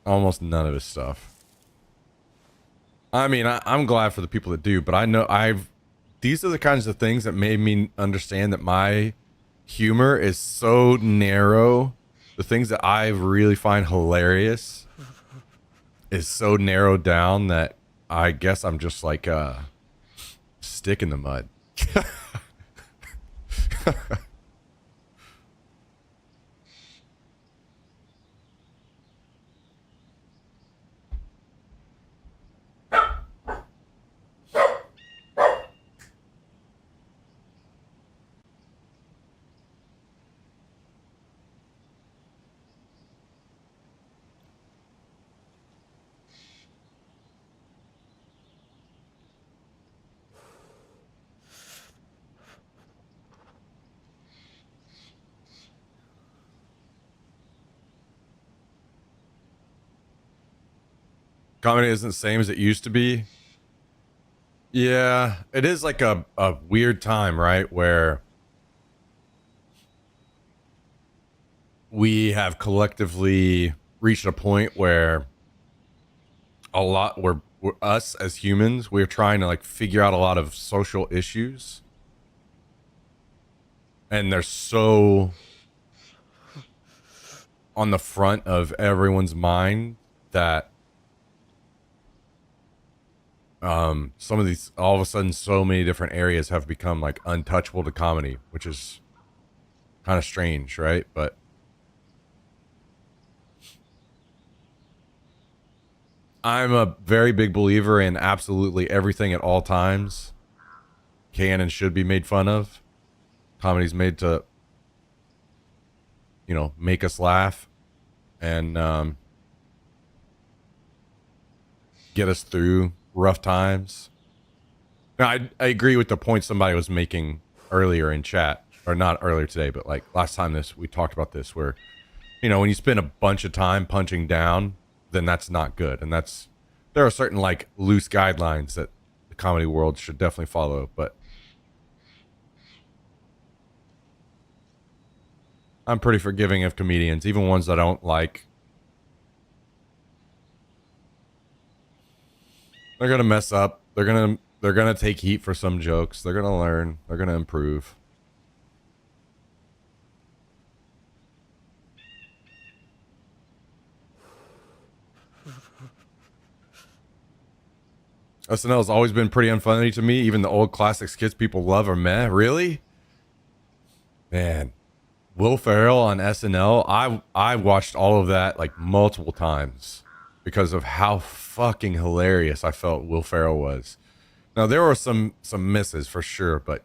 Almost none of his stuff. I mean, I'm glad for the people that do, but I know these are the kinds of things that made me understand that my humor is so narrow. The things that I really find hilarious is so narrowed down that I guess I'm just like a stick in the mud. Comedy isn't the same as it used to be. Yeah, it is like a weird time, right? Where we have collectively reached a point where we're us as humans, we're trying to like figure out a lot of social issues. And they're so on the front of everyone's mind that some of these all of a sudden so many different areas have become like untouchable to comedy, which is kind of strange, right? But I'm a very big believer in absolutely everything at all times can and should be made fun of. Comedy's made to, you know, make us laugh and get us through rough times. Now, I agree with the point somebody was making earlier in chat, or not earlier today, but like last time we talked about this, where, you know, when you spend a bunch of time punching down, then that's not good. And there are certain like loose guidelines that the comedy world should definitely follow, but I'm pretty forgiving of comedians, even ones that I don't like. They're gonna mess up. They're gonna take heat for some jokes. They're gonna learn. They're gonna improve. SNL has always been pretty unfunny to me. Even the old classic skits people love are meh. Really? Man. Will Ferrell on SNL, I watched all of that like multiple times because of how fucking hilarious I felt Will Ferrell was. Now there were some misses for sure, but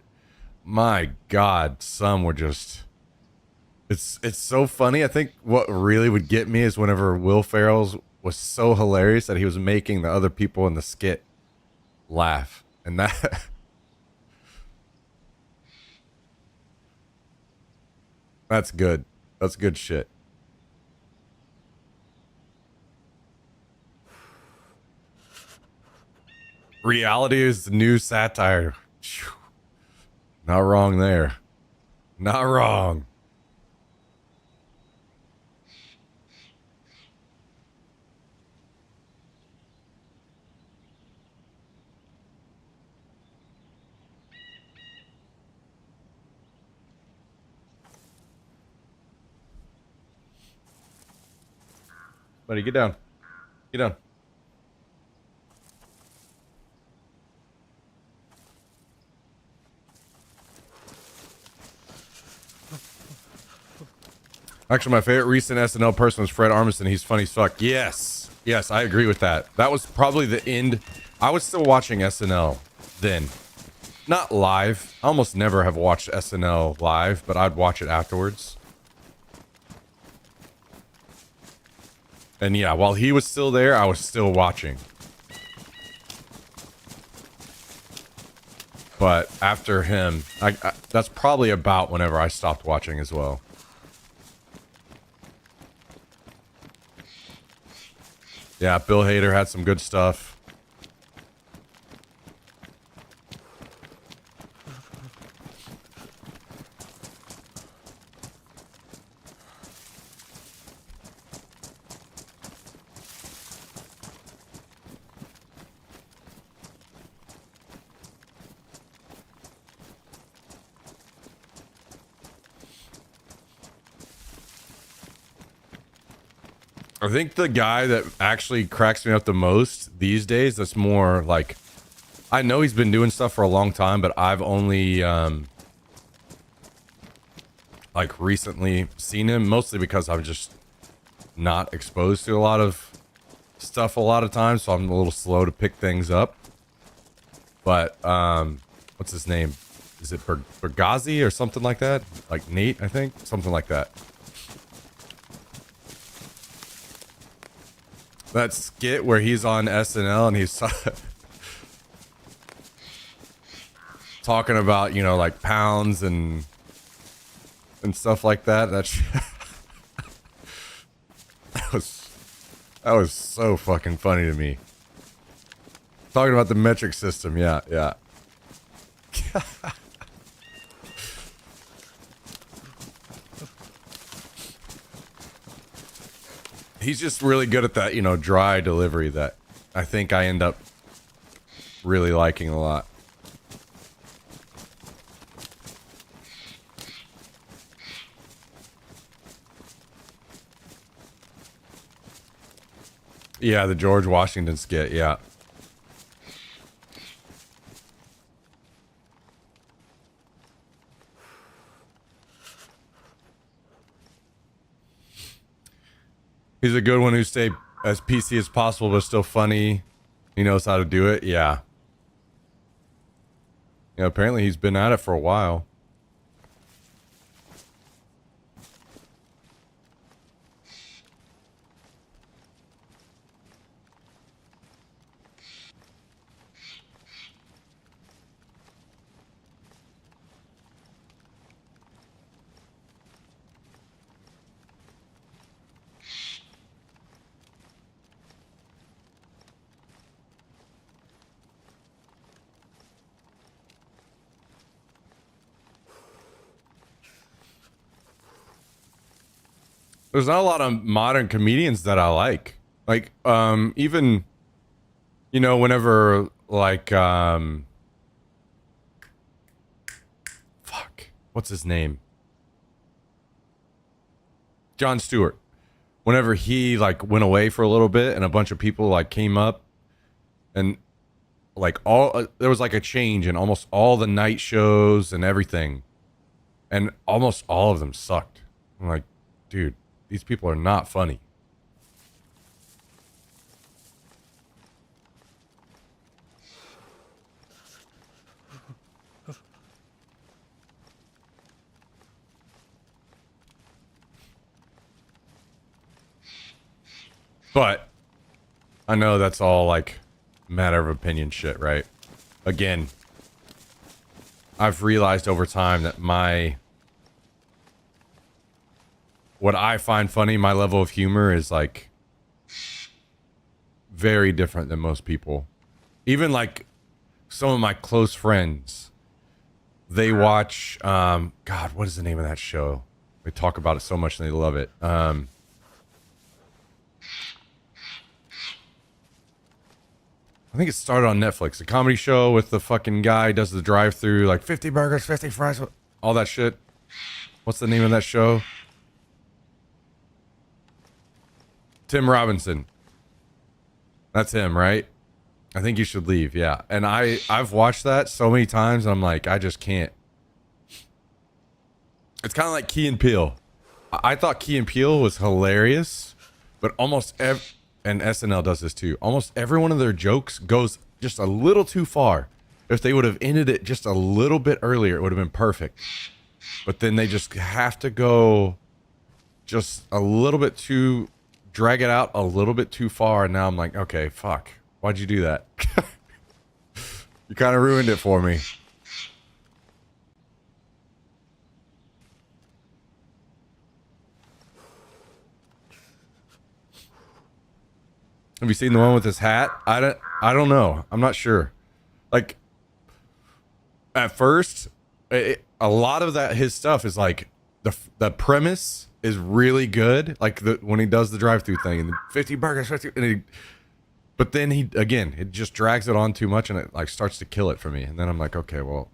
my God, some were just it's so funny. I think what really would get me is whenever Will Ferrell's was so hilarious that he was making the other people in the skit laugh. And that that's good. That's good shit. Reality is the new satire. Not wrong there. Not wrong. Buddy, get down. Get down. Actually, my favorite recent SNL person was Fred Armisen. He's funny as fuck. Yes. Yes, I agree with that. That was probably the end. I was still watching SNL then. Not live. I almost never have watched SNL live, but I'd watch it afterwards. And yeah, while he was still there, I was still watching. But after him, that's probably about whenever I stopped watching as well. Yeah, Bill Hader had some good stuff. I think the guy that actually cracks me up the most these days, that's more like, I know he's been doing stuff for a long time, but I've only like recently seen him, mostly because I'm just not exposed to a lot of stuff a lot of times, so I'm a little slow to pick things up. But what's his name? Is it Bergazzi or something like that? Like Nate, I think, something like that. That skit where he's on SNL and he's talking about, you know, like pounds and stuff like that. That was so fucking funny to me. Talking about the metric system, yeah. He's just really good at that, you know, dry delivery that I think I end up really liking a lot. Yeah, the George Washington skit, yeah. He's a good one who stay as PC as possible, but still funny. He knows how to do it. Yeah. Yeah, apparently he's been at it for a while. There's not a lot of modern comedians that I like. Like, even, you know, whenever, like, fuck, what's his name? Jon Stewart. Whenever he, like, went away for a little bit and a bunch of people, like, came up and, like, there was, like, a change in almost all the night shows and everything. And almost all of them sucked. I'm like, dude, these people are not funny. But I know that's all like matter of opinion shit, right? Again, I've realized over time that what I find funny, my level of humor is like very different than most people. Even like some of my close friends, they watch, God, what is the name of that show? We talk about it so much and they love it. I think it started on Netflix. A comedy show with the fucking guy does the drive-through, like 50 burgers, 50 fries, all that shit. What's the name of that show? Tim Robinson. That's him, right? I think you should leave, yeah. And I've watched that so many times, and I'm like, I just can't. It's kind of like Key and Peele. I thought Key and Peele was hilarious, but almost and SNL does this too. Almost every one of their jokes goes just a little too far. If they would have ended it just a little bit earlier, it would have been perfect. But then they just have to go just a little bit too, drag it out a little bit too far. And now I'm like, okay, fuck. Why'd you do that? You kind of ruined it for me. Have you seen the one with his hat? I don't know. I'm not sure. Like, at first, a lot of that his stuff is like the premise is really good. Like when he does the drive-through thing and the 50 burgers, 50, and but then it just drags it on too much and it like starts to kill it for me. And then I'm like, okay, well.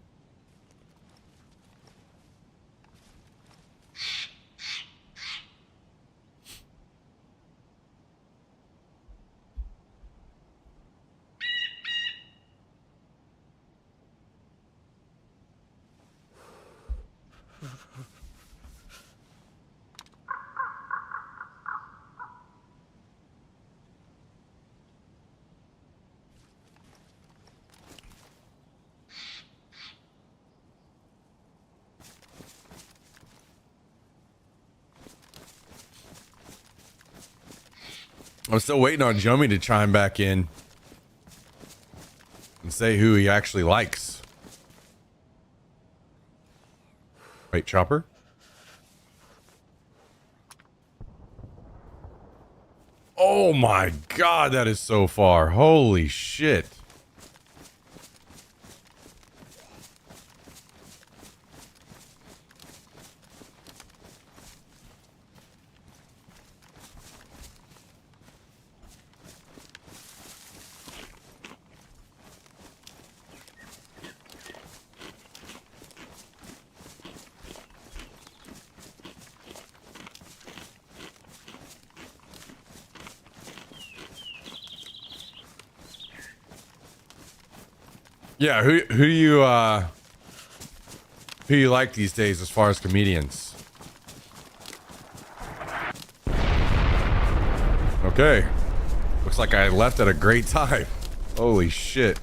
I'm still waiting on Jomi to chime back in and say who he actually likes. Wait, Chopper? Oh my god, that is so far. Holy shit. Yeah, who you like these days as far as comedians? Okay. Looks like I left at a great time. Holy shit.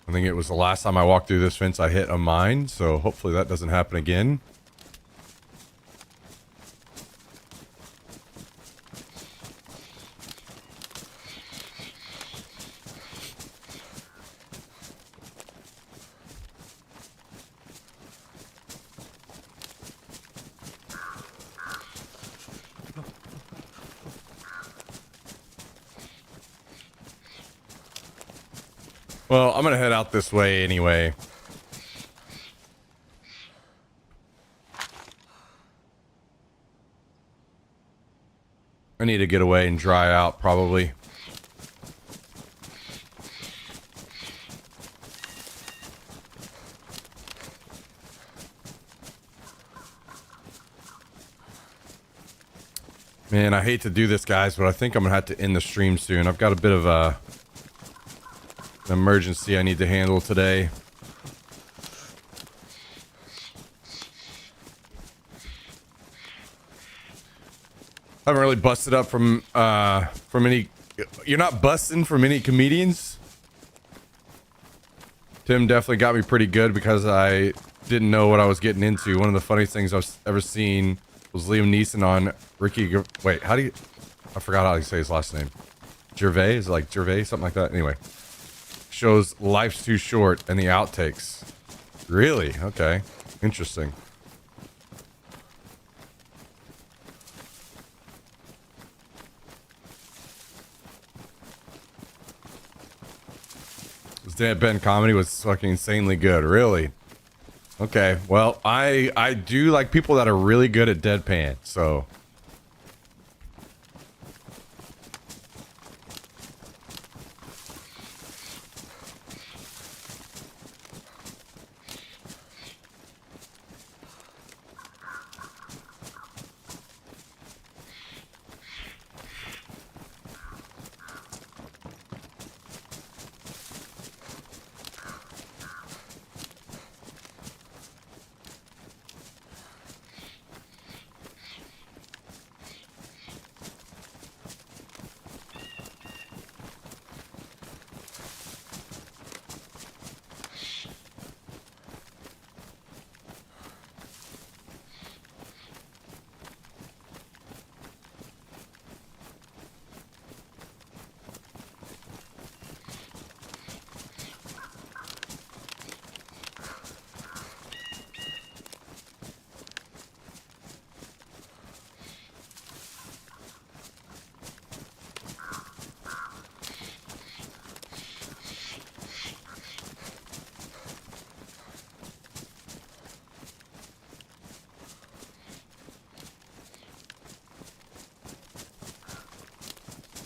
I think it was the last time I walked through this fence I hit a mine, so hopefully that doesn't happen again. Well, I'm gonna head out this way anyway. I need to get away and dry out, probably. Man, I hate to do this, guys, but I think I'm gonna have to end the stream soon. I've got a bit of an emergency I need to handle today. I haven't really busted up from any. You're not busting from any comedians. Tim definitely got me pretty good because I didn't know what I was getting into. One of the funniest things I've ever seen was Liam Neeson on Ricky. Wait, how do you? I forgot how you say his last name. Gervais? Is it like Gervais? Something like that. Anyway, shows Life's Too Short and the outtakes. Really? Okay. Interesting. His deadpan comedy was fucking insanely good. Really? Okay. Well, I do like people that are really good at deadpan. So.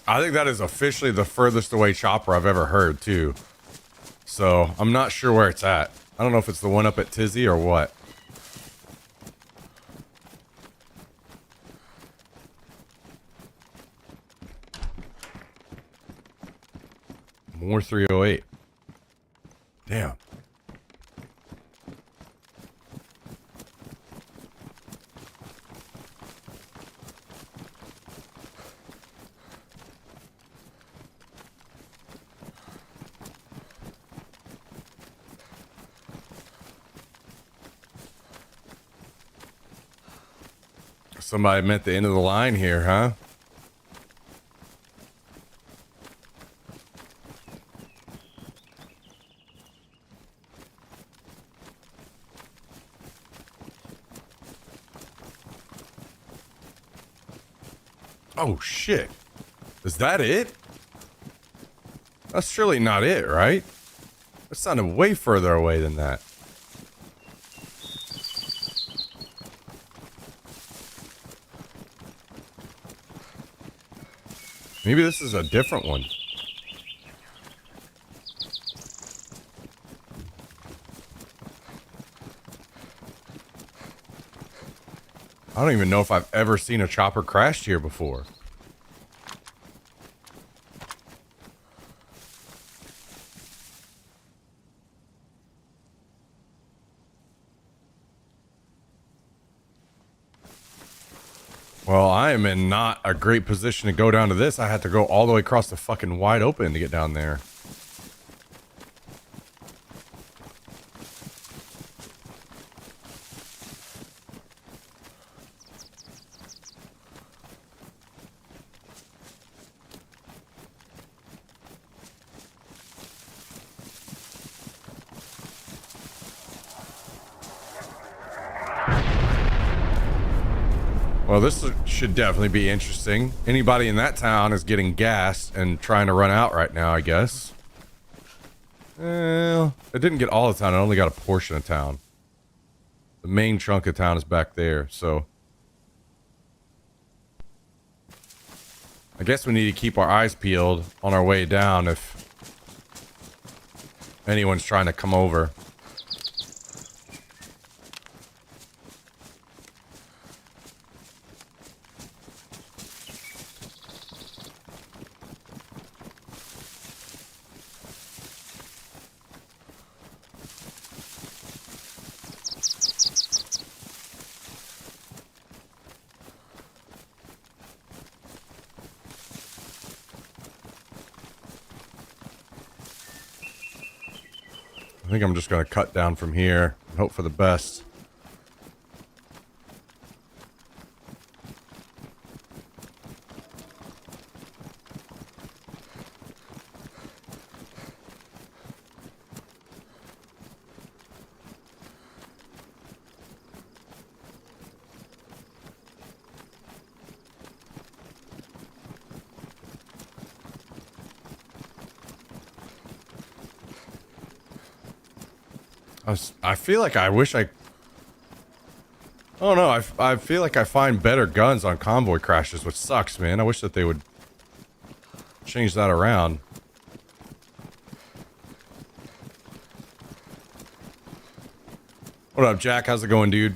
I think that is officially the furthest away chopper I've ever heard, too. So, I'm not sure where it's at. I don't know if it's the one up at Tizzy or what. More 308. Damn. Somebody met the end of the line here, huh? Oh, shit. Is that it? That's surely not it, right? That sounded way further away than that. Maybe this is a different one. I don't even know if I've ever seen a chopper crashed here before. Well, I am in not a great position to go down to this. I had to go all the way across the fucking wide open to get down there. Well, this should definitely be interesting. Anybody in that town is getting gassed and trying to run out right now, I guess. Well, it didn't get all the town. It only got a portion of town. The main chunk of town is back there, so... I guess we need to keep our eyes peeled on our way down if anyone's trying to come over. I think I'm just going to cut down from here and hope for the best. I feel like I wish I don't know. I feel like I find better guns on convoy crashes, which sucks, man. I wish that they would change that around. What up, Jack? How's it going, dude?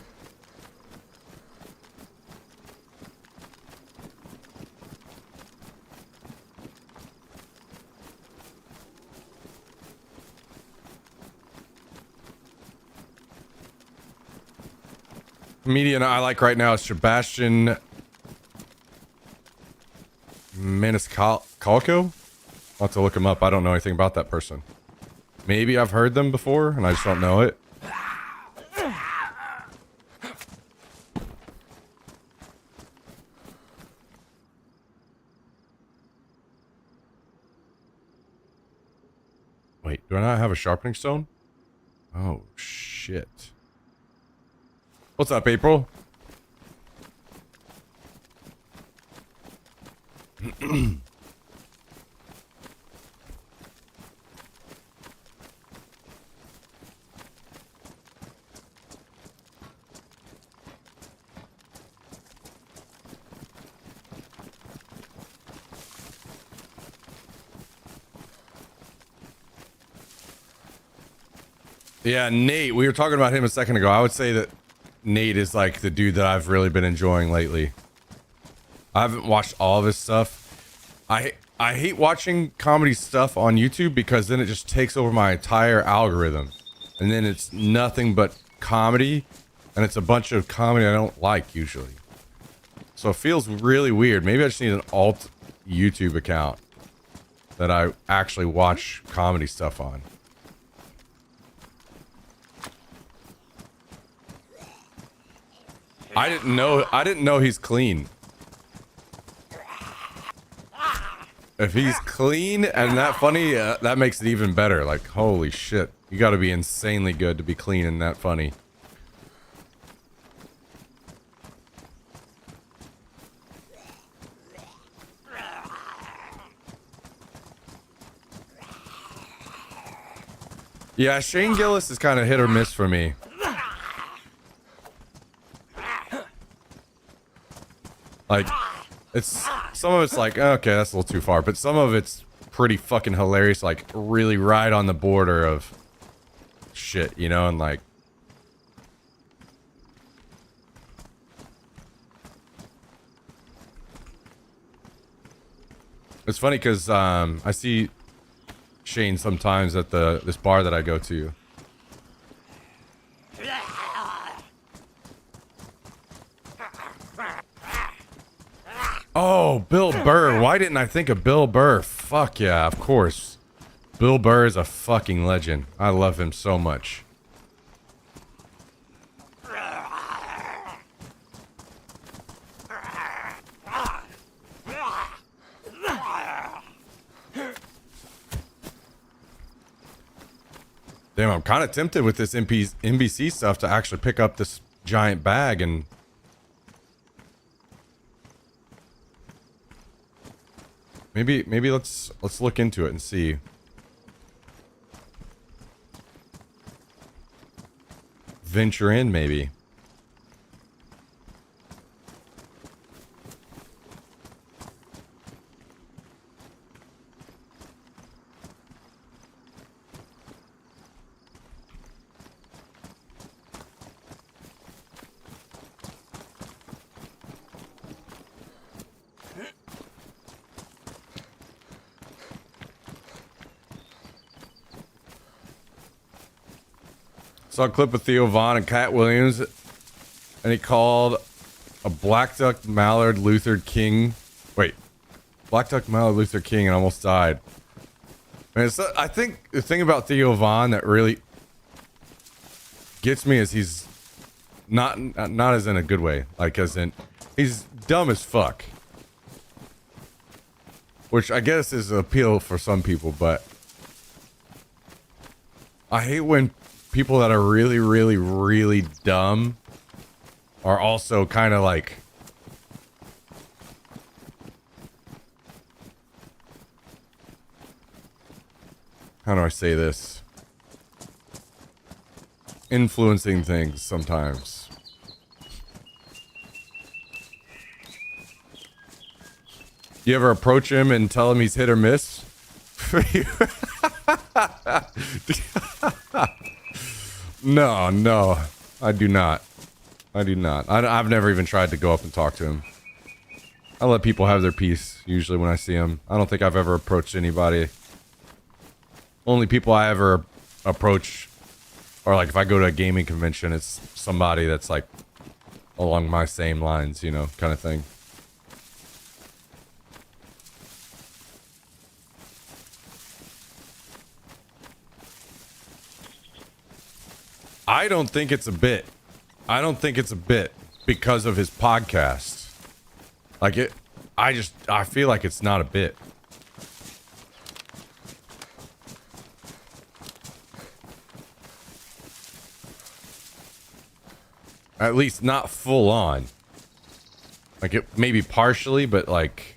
Comedian I like right now is Sebastian Maniscalco. I'll have to look him up. I don't know anything about that person. Maybe I've heard them before and I just don't know it. Wait, do I not have a sharpening stone? Oh, shit. What's up, April? Yeah, Nate, we were talking about him a second ago. I would say that Nate is like the dude that I've really been enjoying lately. I haven't watched all of his stuff. I hate watching comedy stuff on YouTube because then it just takes over my entire algorithm. And then it's nothing but comedy. And it's a bunch of comedy I don't like usually. So it feels really weird. Maybe I just need an alt YouTube account that I actually watch comedy stuff on. I didn't know he's clean. If he's clean and that funny, that makes it even better. Like, holy shit. You gotta be insanely good to be clean and that funny. Yeah, Shane Gillis is kind of hit or miss for me. Like, it's some of it's like, okay, that's a little too far, but some of it's pretty fucking hilarious, like really right on the border of shit, you know, and like it's funny because I see Shane sometimes at this bar that I go to. Oh, Bill Burr. Why didn't I think of Bill Burr? Fuck yeah, of course. Bill Burr is a fucking legend. I love him so much. Damn, I'm kind of tempted with this NBC stuff to actually pick up this giant bag and... Maybe let's look into it and see. Venture in, maybe. Saw a clip of Theo Vaughn and Cat Williams, and he called a black duck mallard Luther King. Wait, black duck mallard Luther King and almost died. And I think the thing about Theo Vaughn that really gets me is he's not as in a good way, like as in he's dumb as fuck, which I guess is an appeal for some people, but I hate when people that are really, really, really dumb are also kind of like, how do I say this? Influencing things sometimes. You ever approach him and tell him he's hit or miss? No, I do not. I've never even tried to go up and talk to him. I let people have their peace usually when I see them. I don't think I've ever approached anybody. Only people I ever approach are like if I go to a gaming convention, it's somebody that's like along my same lines, you know, kind of thing. I don't think it's a bit. I don't think it's a bit because of his podcast. Like it, I feel like it's not a bit. At least not full on. Like it maybe partially, but like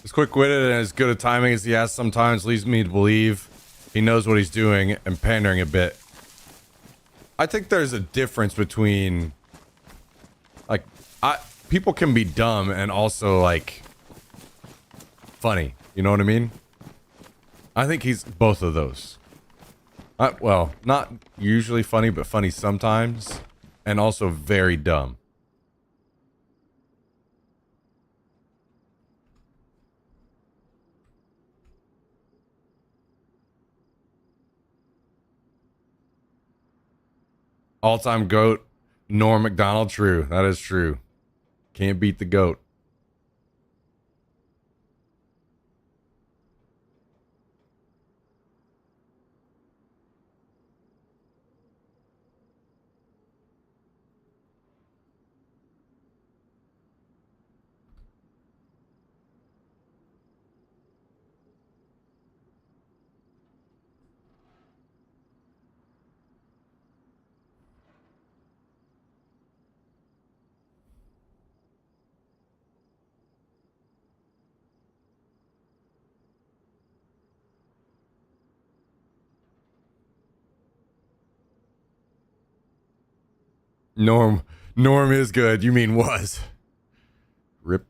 as quick-witted and as good at timing as he has sometimes leads me to believe he knows what he's doing and pandering a bit. I think there's a difference between, like, people can be dumb and also, like, funny. You know what I mean? I think he's both of those. Well, not usually funny, but funny sometimes. And also very dumb. All-time GOAT, Norm Macdonald. True. That is true. Can't beat the GOAT. Norm is good. You mean was. Rip.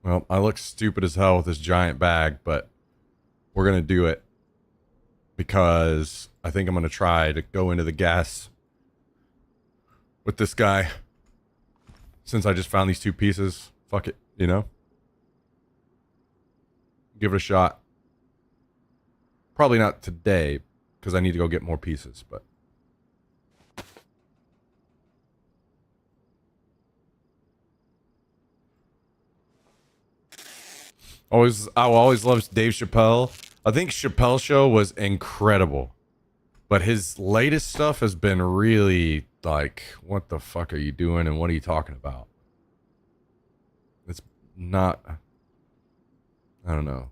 Well, I look stupid as hell with this giant bag, but we're going to do it because I think I'm going to try to go into the gas with this guy. Since I just found these two pieces, fuck it, you know? Give it a shot. Probably not today, because I need to go get more pieces, but... I will always love Dave Chappelle. I think Chappelle's show was incredible. But his latest stuff has been really, like, what the fuck are you doing and what are you talking about? It's not... I don't know.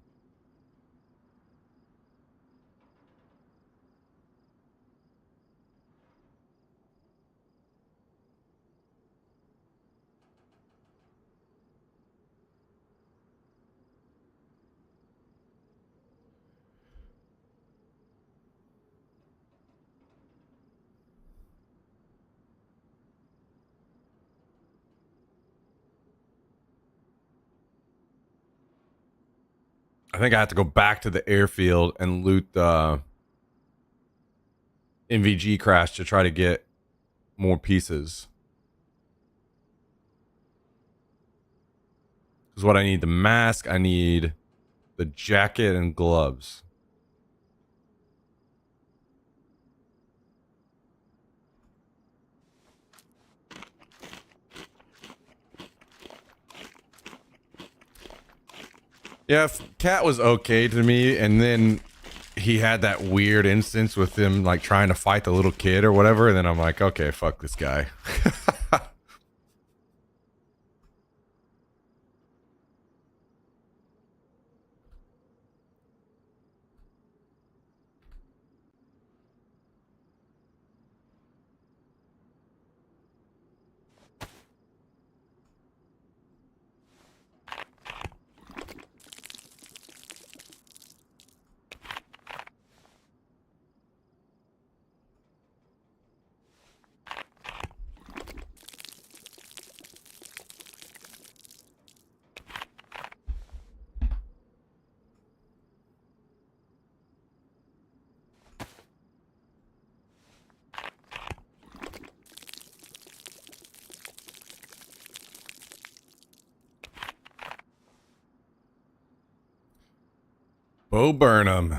I think I have to go back to the airfield and loot the MVG crash to try to get more pieces. Because what I need, the mask, I need the jacket and gloves. Yeah, Cat was okay to me, and then he had that weird instance with him like trying to fight the little kid or whatever, and then I'm like, okay, fuck this guy. Bo Burnham.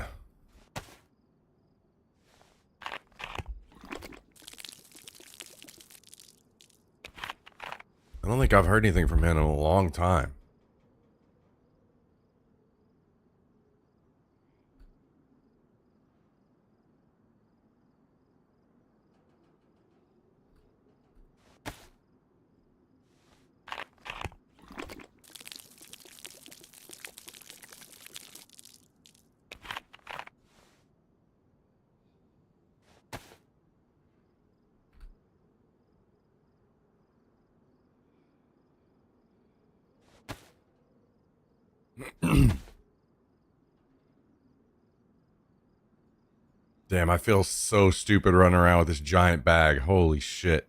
I don't think I've heard anything from him in a long time. Damn, I feel so stupid running around with this giant bag. Holy shit.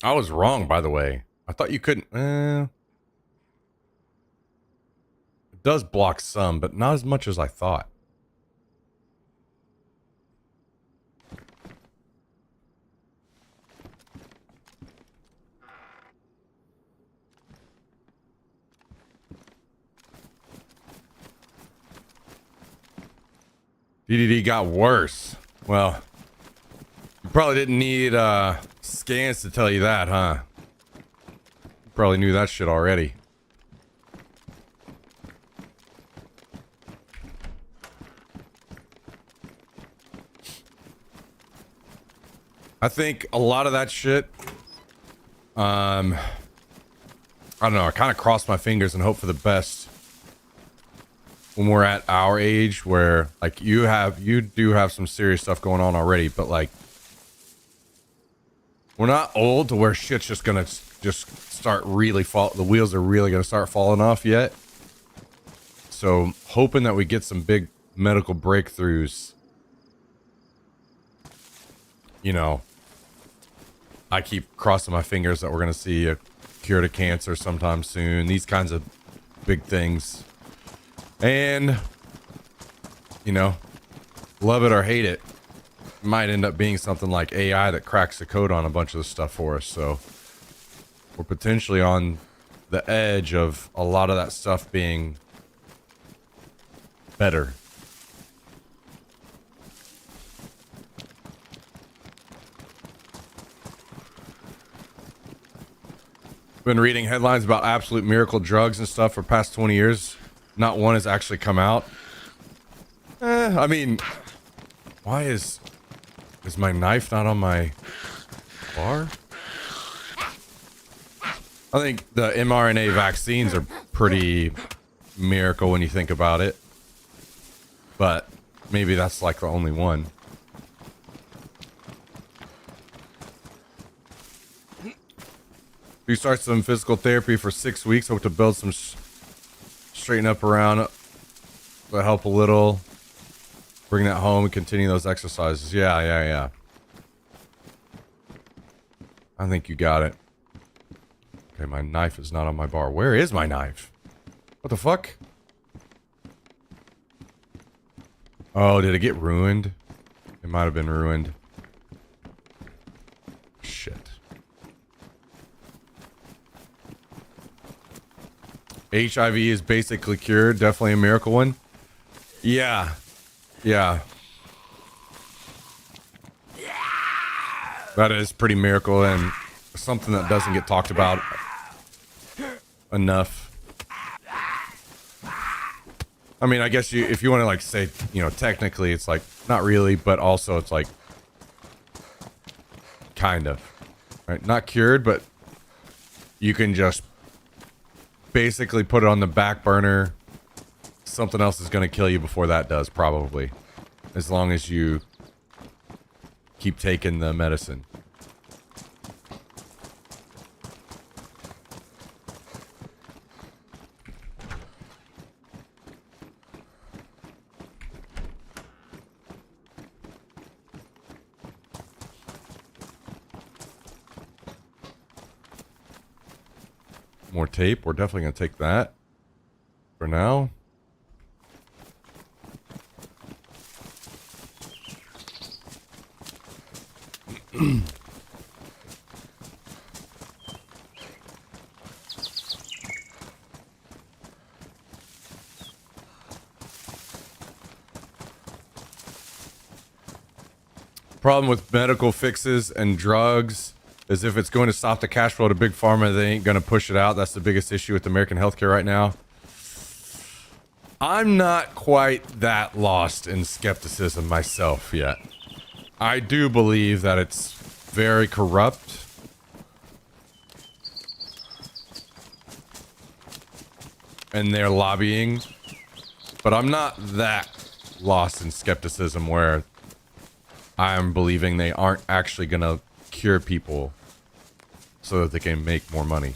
I was wrong, by the way. I thought you couldn't. It does block some, but not as much as I thought. DDD got worse. Well, you probably didn't need scans to tell you that, huh? You probably knew that shit already. I think a lot of that shit, I don't know, I kind of cross my fingers and hope for the best when we're at our age where like you do have some serious stuff going on already, but like we're not old to where shit's just gonna start really the wheels are really gonna start falling off yet. So hoping that we get some big medical breakthroughs. You know, I keep crossing my fingers that we're gonna see a cure to cancer sometime soon, these kinds of big things. And, you know, love it or hate it, might end up being something like AI that cracks the code on a bunch of this stuff for us. So we're potentially on the edge of a lot of that stuff being better. Been reading headlines about absolute miracle drugs and stuff for past 20 years. Not one has actually come out. I mean, why is my knife not on my bar? I think the mRNA vaccines are pretty miracle when you think about it. But maybe that's like the only one. We start some physical therapy for 6 weeks. Hope to build some straighten up around, but help a little. Bring that home and continue those exercises. Yeah. I think you got it. Okay, my knife is not on my bar. Where is my knife? What the fuck? Oh, did it get ruined? It might have been ruined. Shit. HIV is basically cured. Definitely a miracle one. Yeah. That is pretty miracle and something that doesn't get talked about enough. I mean, I guess if you want to like say, technically it's like not really, but also it's like kind of, right? Not cured, but you can just basically put it on the back burner. Something else is going to kill you before that does, probably. As long as you keep taking the medicine. More tape. We're definitely going to take that for now. Problem with medical fixes and drugs is if it's going to stop the cash flow to big pharma, they ain't going to push it out. That's the biggest issue with American healthcare right now. I'm not quite that lost in skepticism myself yet. I do believe that it's very corrupt. And they're lobbying. But I'm not that lost in skepticism where I'm believing they aren't actually going to cure people so that they can make more money.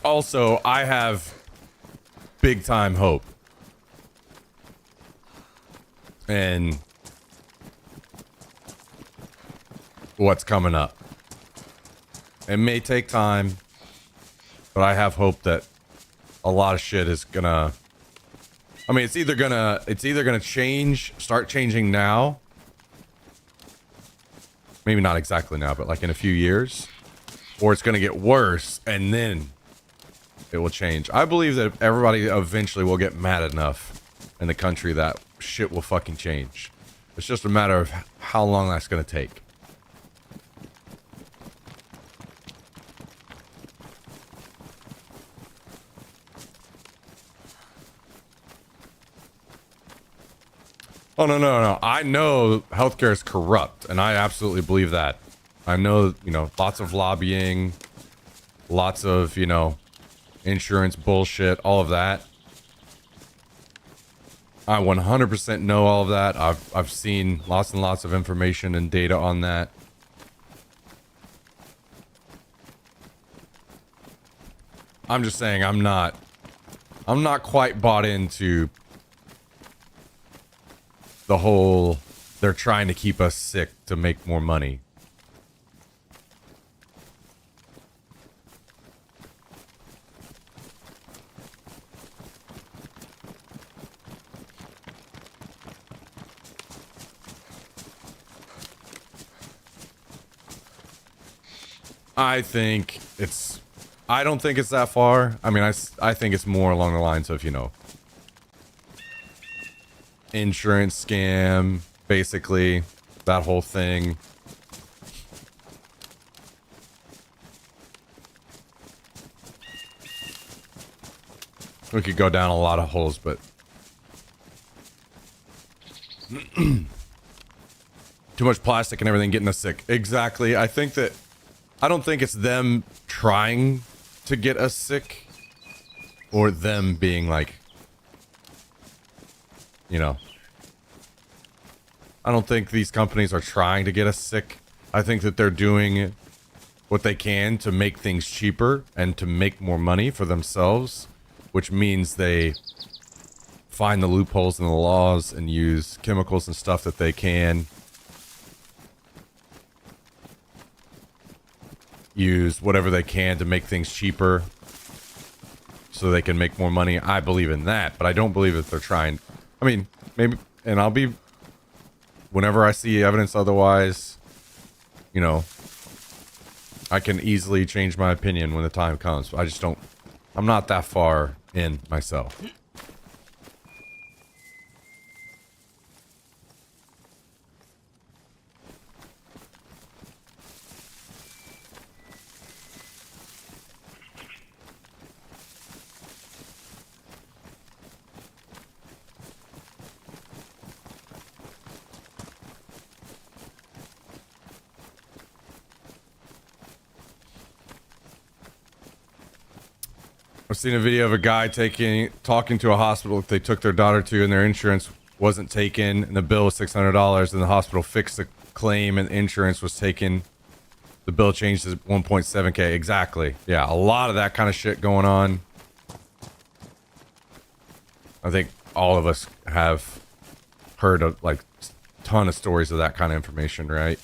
Also, I have big time hope. And what's coming up. It may take time, but I have hope that a lot of shit is gonna, I mean, it's either gonna change, start changing now. Maybe not exactly now, but like in a few years, or it's gonna get worse and then it will change. I believe that everybody eventually will get mad enough in the country that shit will fucking change. It's just a matter of how long that's gonna take. Oh, no. I know healthcare is corrupt, and I absolutely believe that. I know, lots of lobbying, lots of, insurance bullshit, all of that. I 100% know all of that. I've seen lots and lots of information and data on that. I'm just saying I'm not quite bought into the whole they're trying to keep us sick to make more money. I don't think it's that far. I mean, I think it's more along the lines of, insurance scam, basically, that whole thing. We could go down a lot of holes, but too much plastic and everything getting us sick. Exactly. I don't think it's them trying to get us sick or them being like, you know, I don't think these companies are trying to get us sick. I think that they're doing what they can to make things cheaper and to make more money for themselves, which means they find the loopholes in the laws and use chemicals and stuff that they can use, whatever they can to make things cheaper so they can make more money. I believe in that, but I don't believe that they're trying. I mean, maybe, and I'll be, whenever I see evidence otherwise, you know, I can easily change my opinion when the time comes. I just don't, I'm not that far in myself. I've seen a video of a guy talking to a hospital that they took their daughter to, and their insurance wasn't taken, and the bill was $600, and the hospital fixed the claim, and insurance was taken. The bill changed to 1.7K. Exactly. Yeah, a lot of that kind of shit going on. I think all of us have heard of like a ton of stories of that kind of information, right?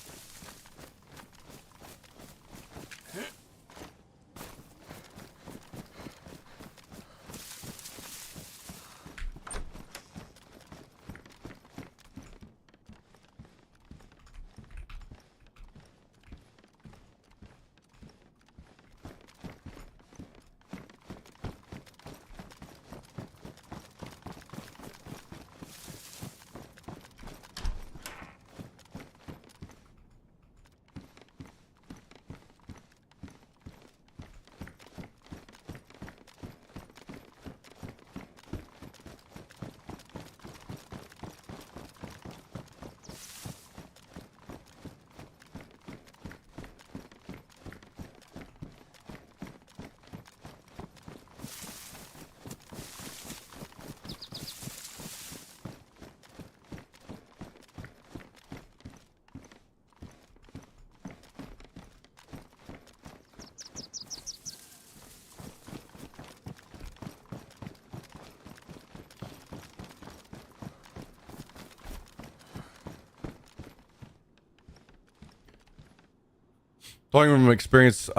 Talking from experience,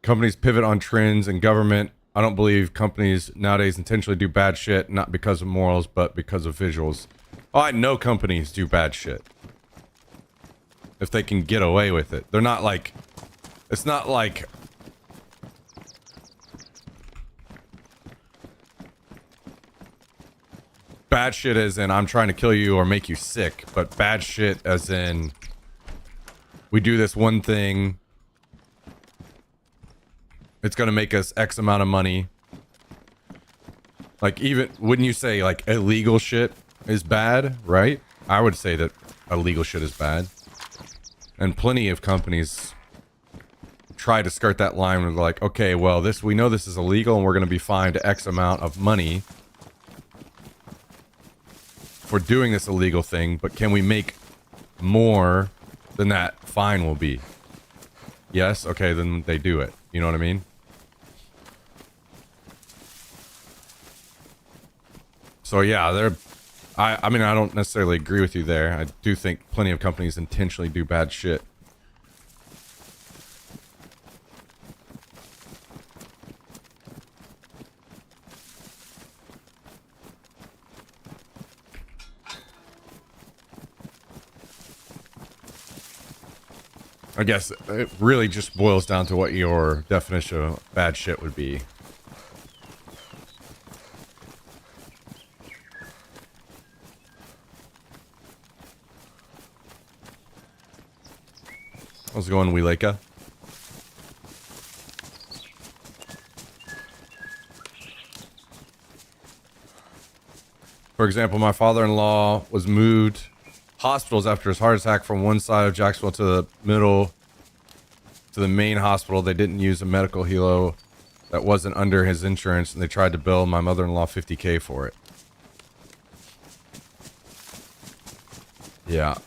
companies pivot on trends and government. I don't believe companies nowadays intentionally do bad shit, not because of morals, but because of visuals. Oh, I know companies do bad shit. If they can get away with it. They're not like... It's not like... Bad shit as in I'm trying to kill you or make you sick, but bad shit as in... We do this one thing. It's gonna make us X amount of money. Like, even, wouldn't you say, like, illegal shit is bad, right? I would say that illegal shit is bad. And plenty of companies try to skirt that line with like, okay, well, we know this is illegal and we're gonna be fined X amount of money for doing this illegal thing, but can we make more than that fine will be? Yes? Okay, then they do it. You know what I mean? So yeah, I mean, I don't necessarily agree with you there. I do think plenty of companies intentionally do bad shit. I guess it really just boils down to what your definition of bad shit would be. How's it going, Wileka? For example, my father-in-law was moved hospitals after his heart attack from one side of Jacksonville to the middle to the main hospital. They didn't use a medical helo that wasn't under his insurance, and they tried to bill my mother-in-law $50K for it. Yeah.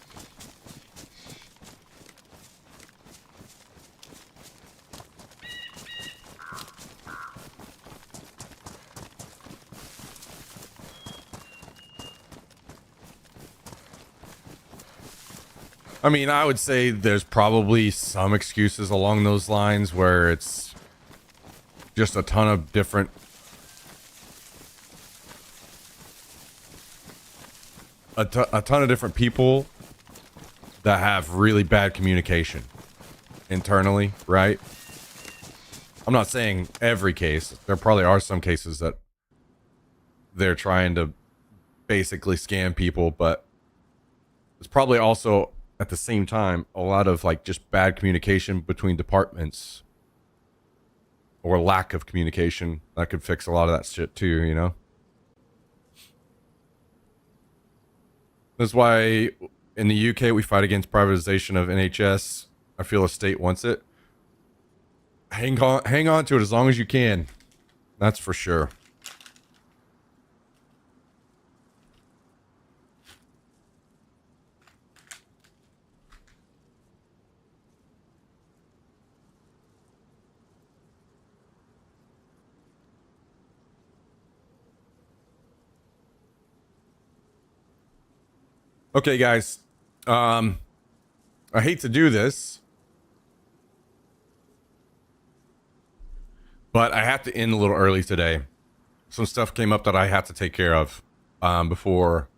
I mean, I would say there's probably some excuses along those lines where it's just a ton of different a ton of different people that have really bad communication internally, right? I'm not saying every case. There probably are some cases that they're trying to basically scam people, but it's probably also at the same time a lot of like just bad communication between departments or lack of communication that could fix a lot of that shit too, you know? That's why in the UK we fight against privatization of NHS. I feel a state wants it. Hang on to it as long as you can. That's for sure. Okay, guys. I hate to do this, but I have to end a little early today. Some stuff came up that I have to take care of before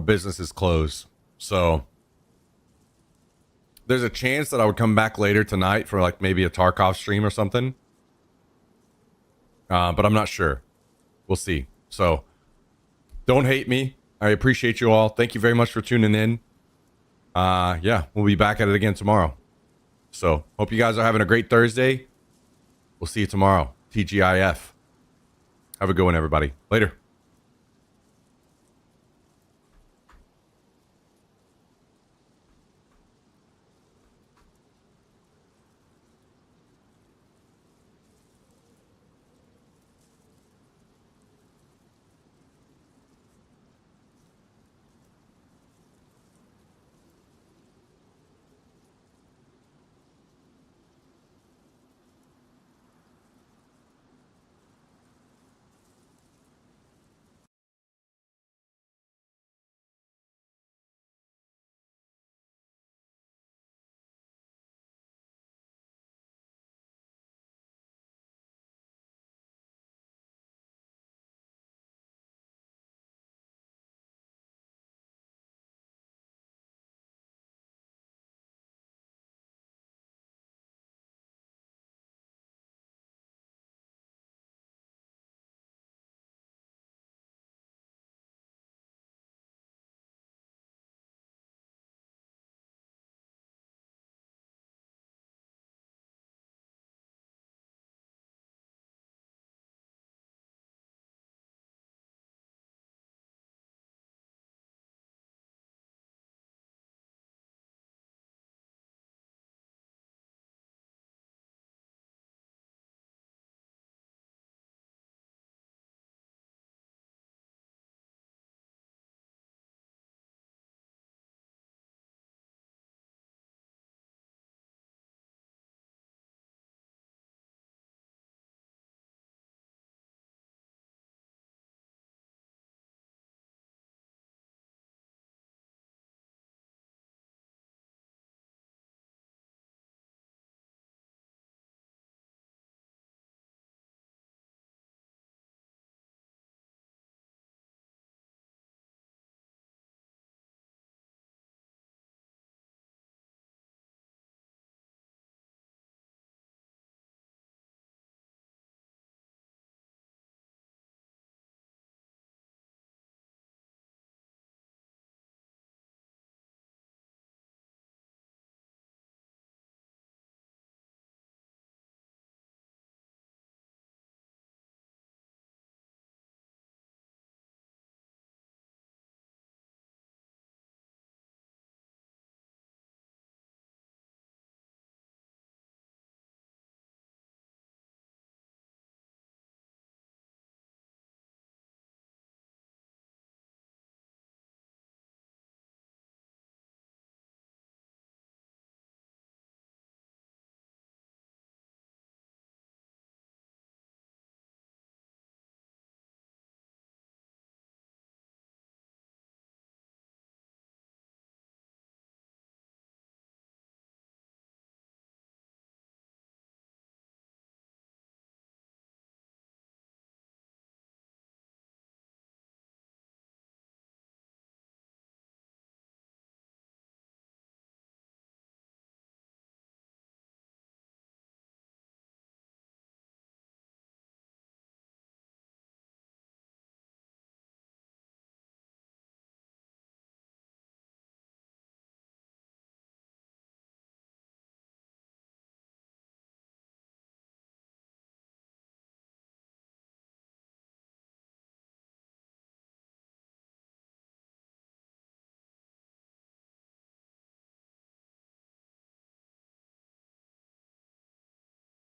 businesses close. So there's a chance that I would come back later tonight for like maybe a Tarkov stream or something. But I'm not sure. We'll see. So don't hate me. I appreciate you all. Thank you very much for tuning in. Yeah, we'll be back at it again tomorrow. So hope you guys are having a great Thursday. We'll see you tomorrow. TGIF. Have a good one, everybody. Later.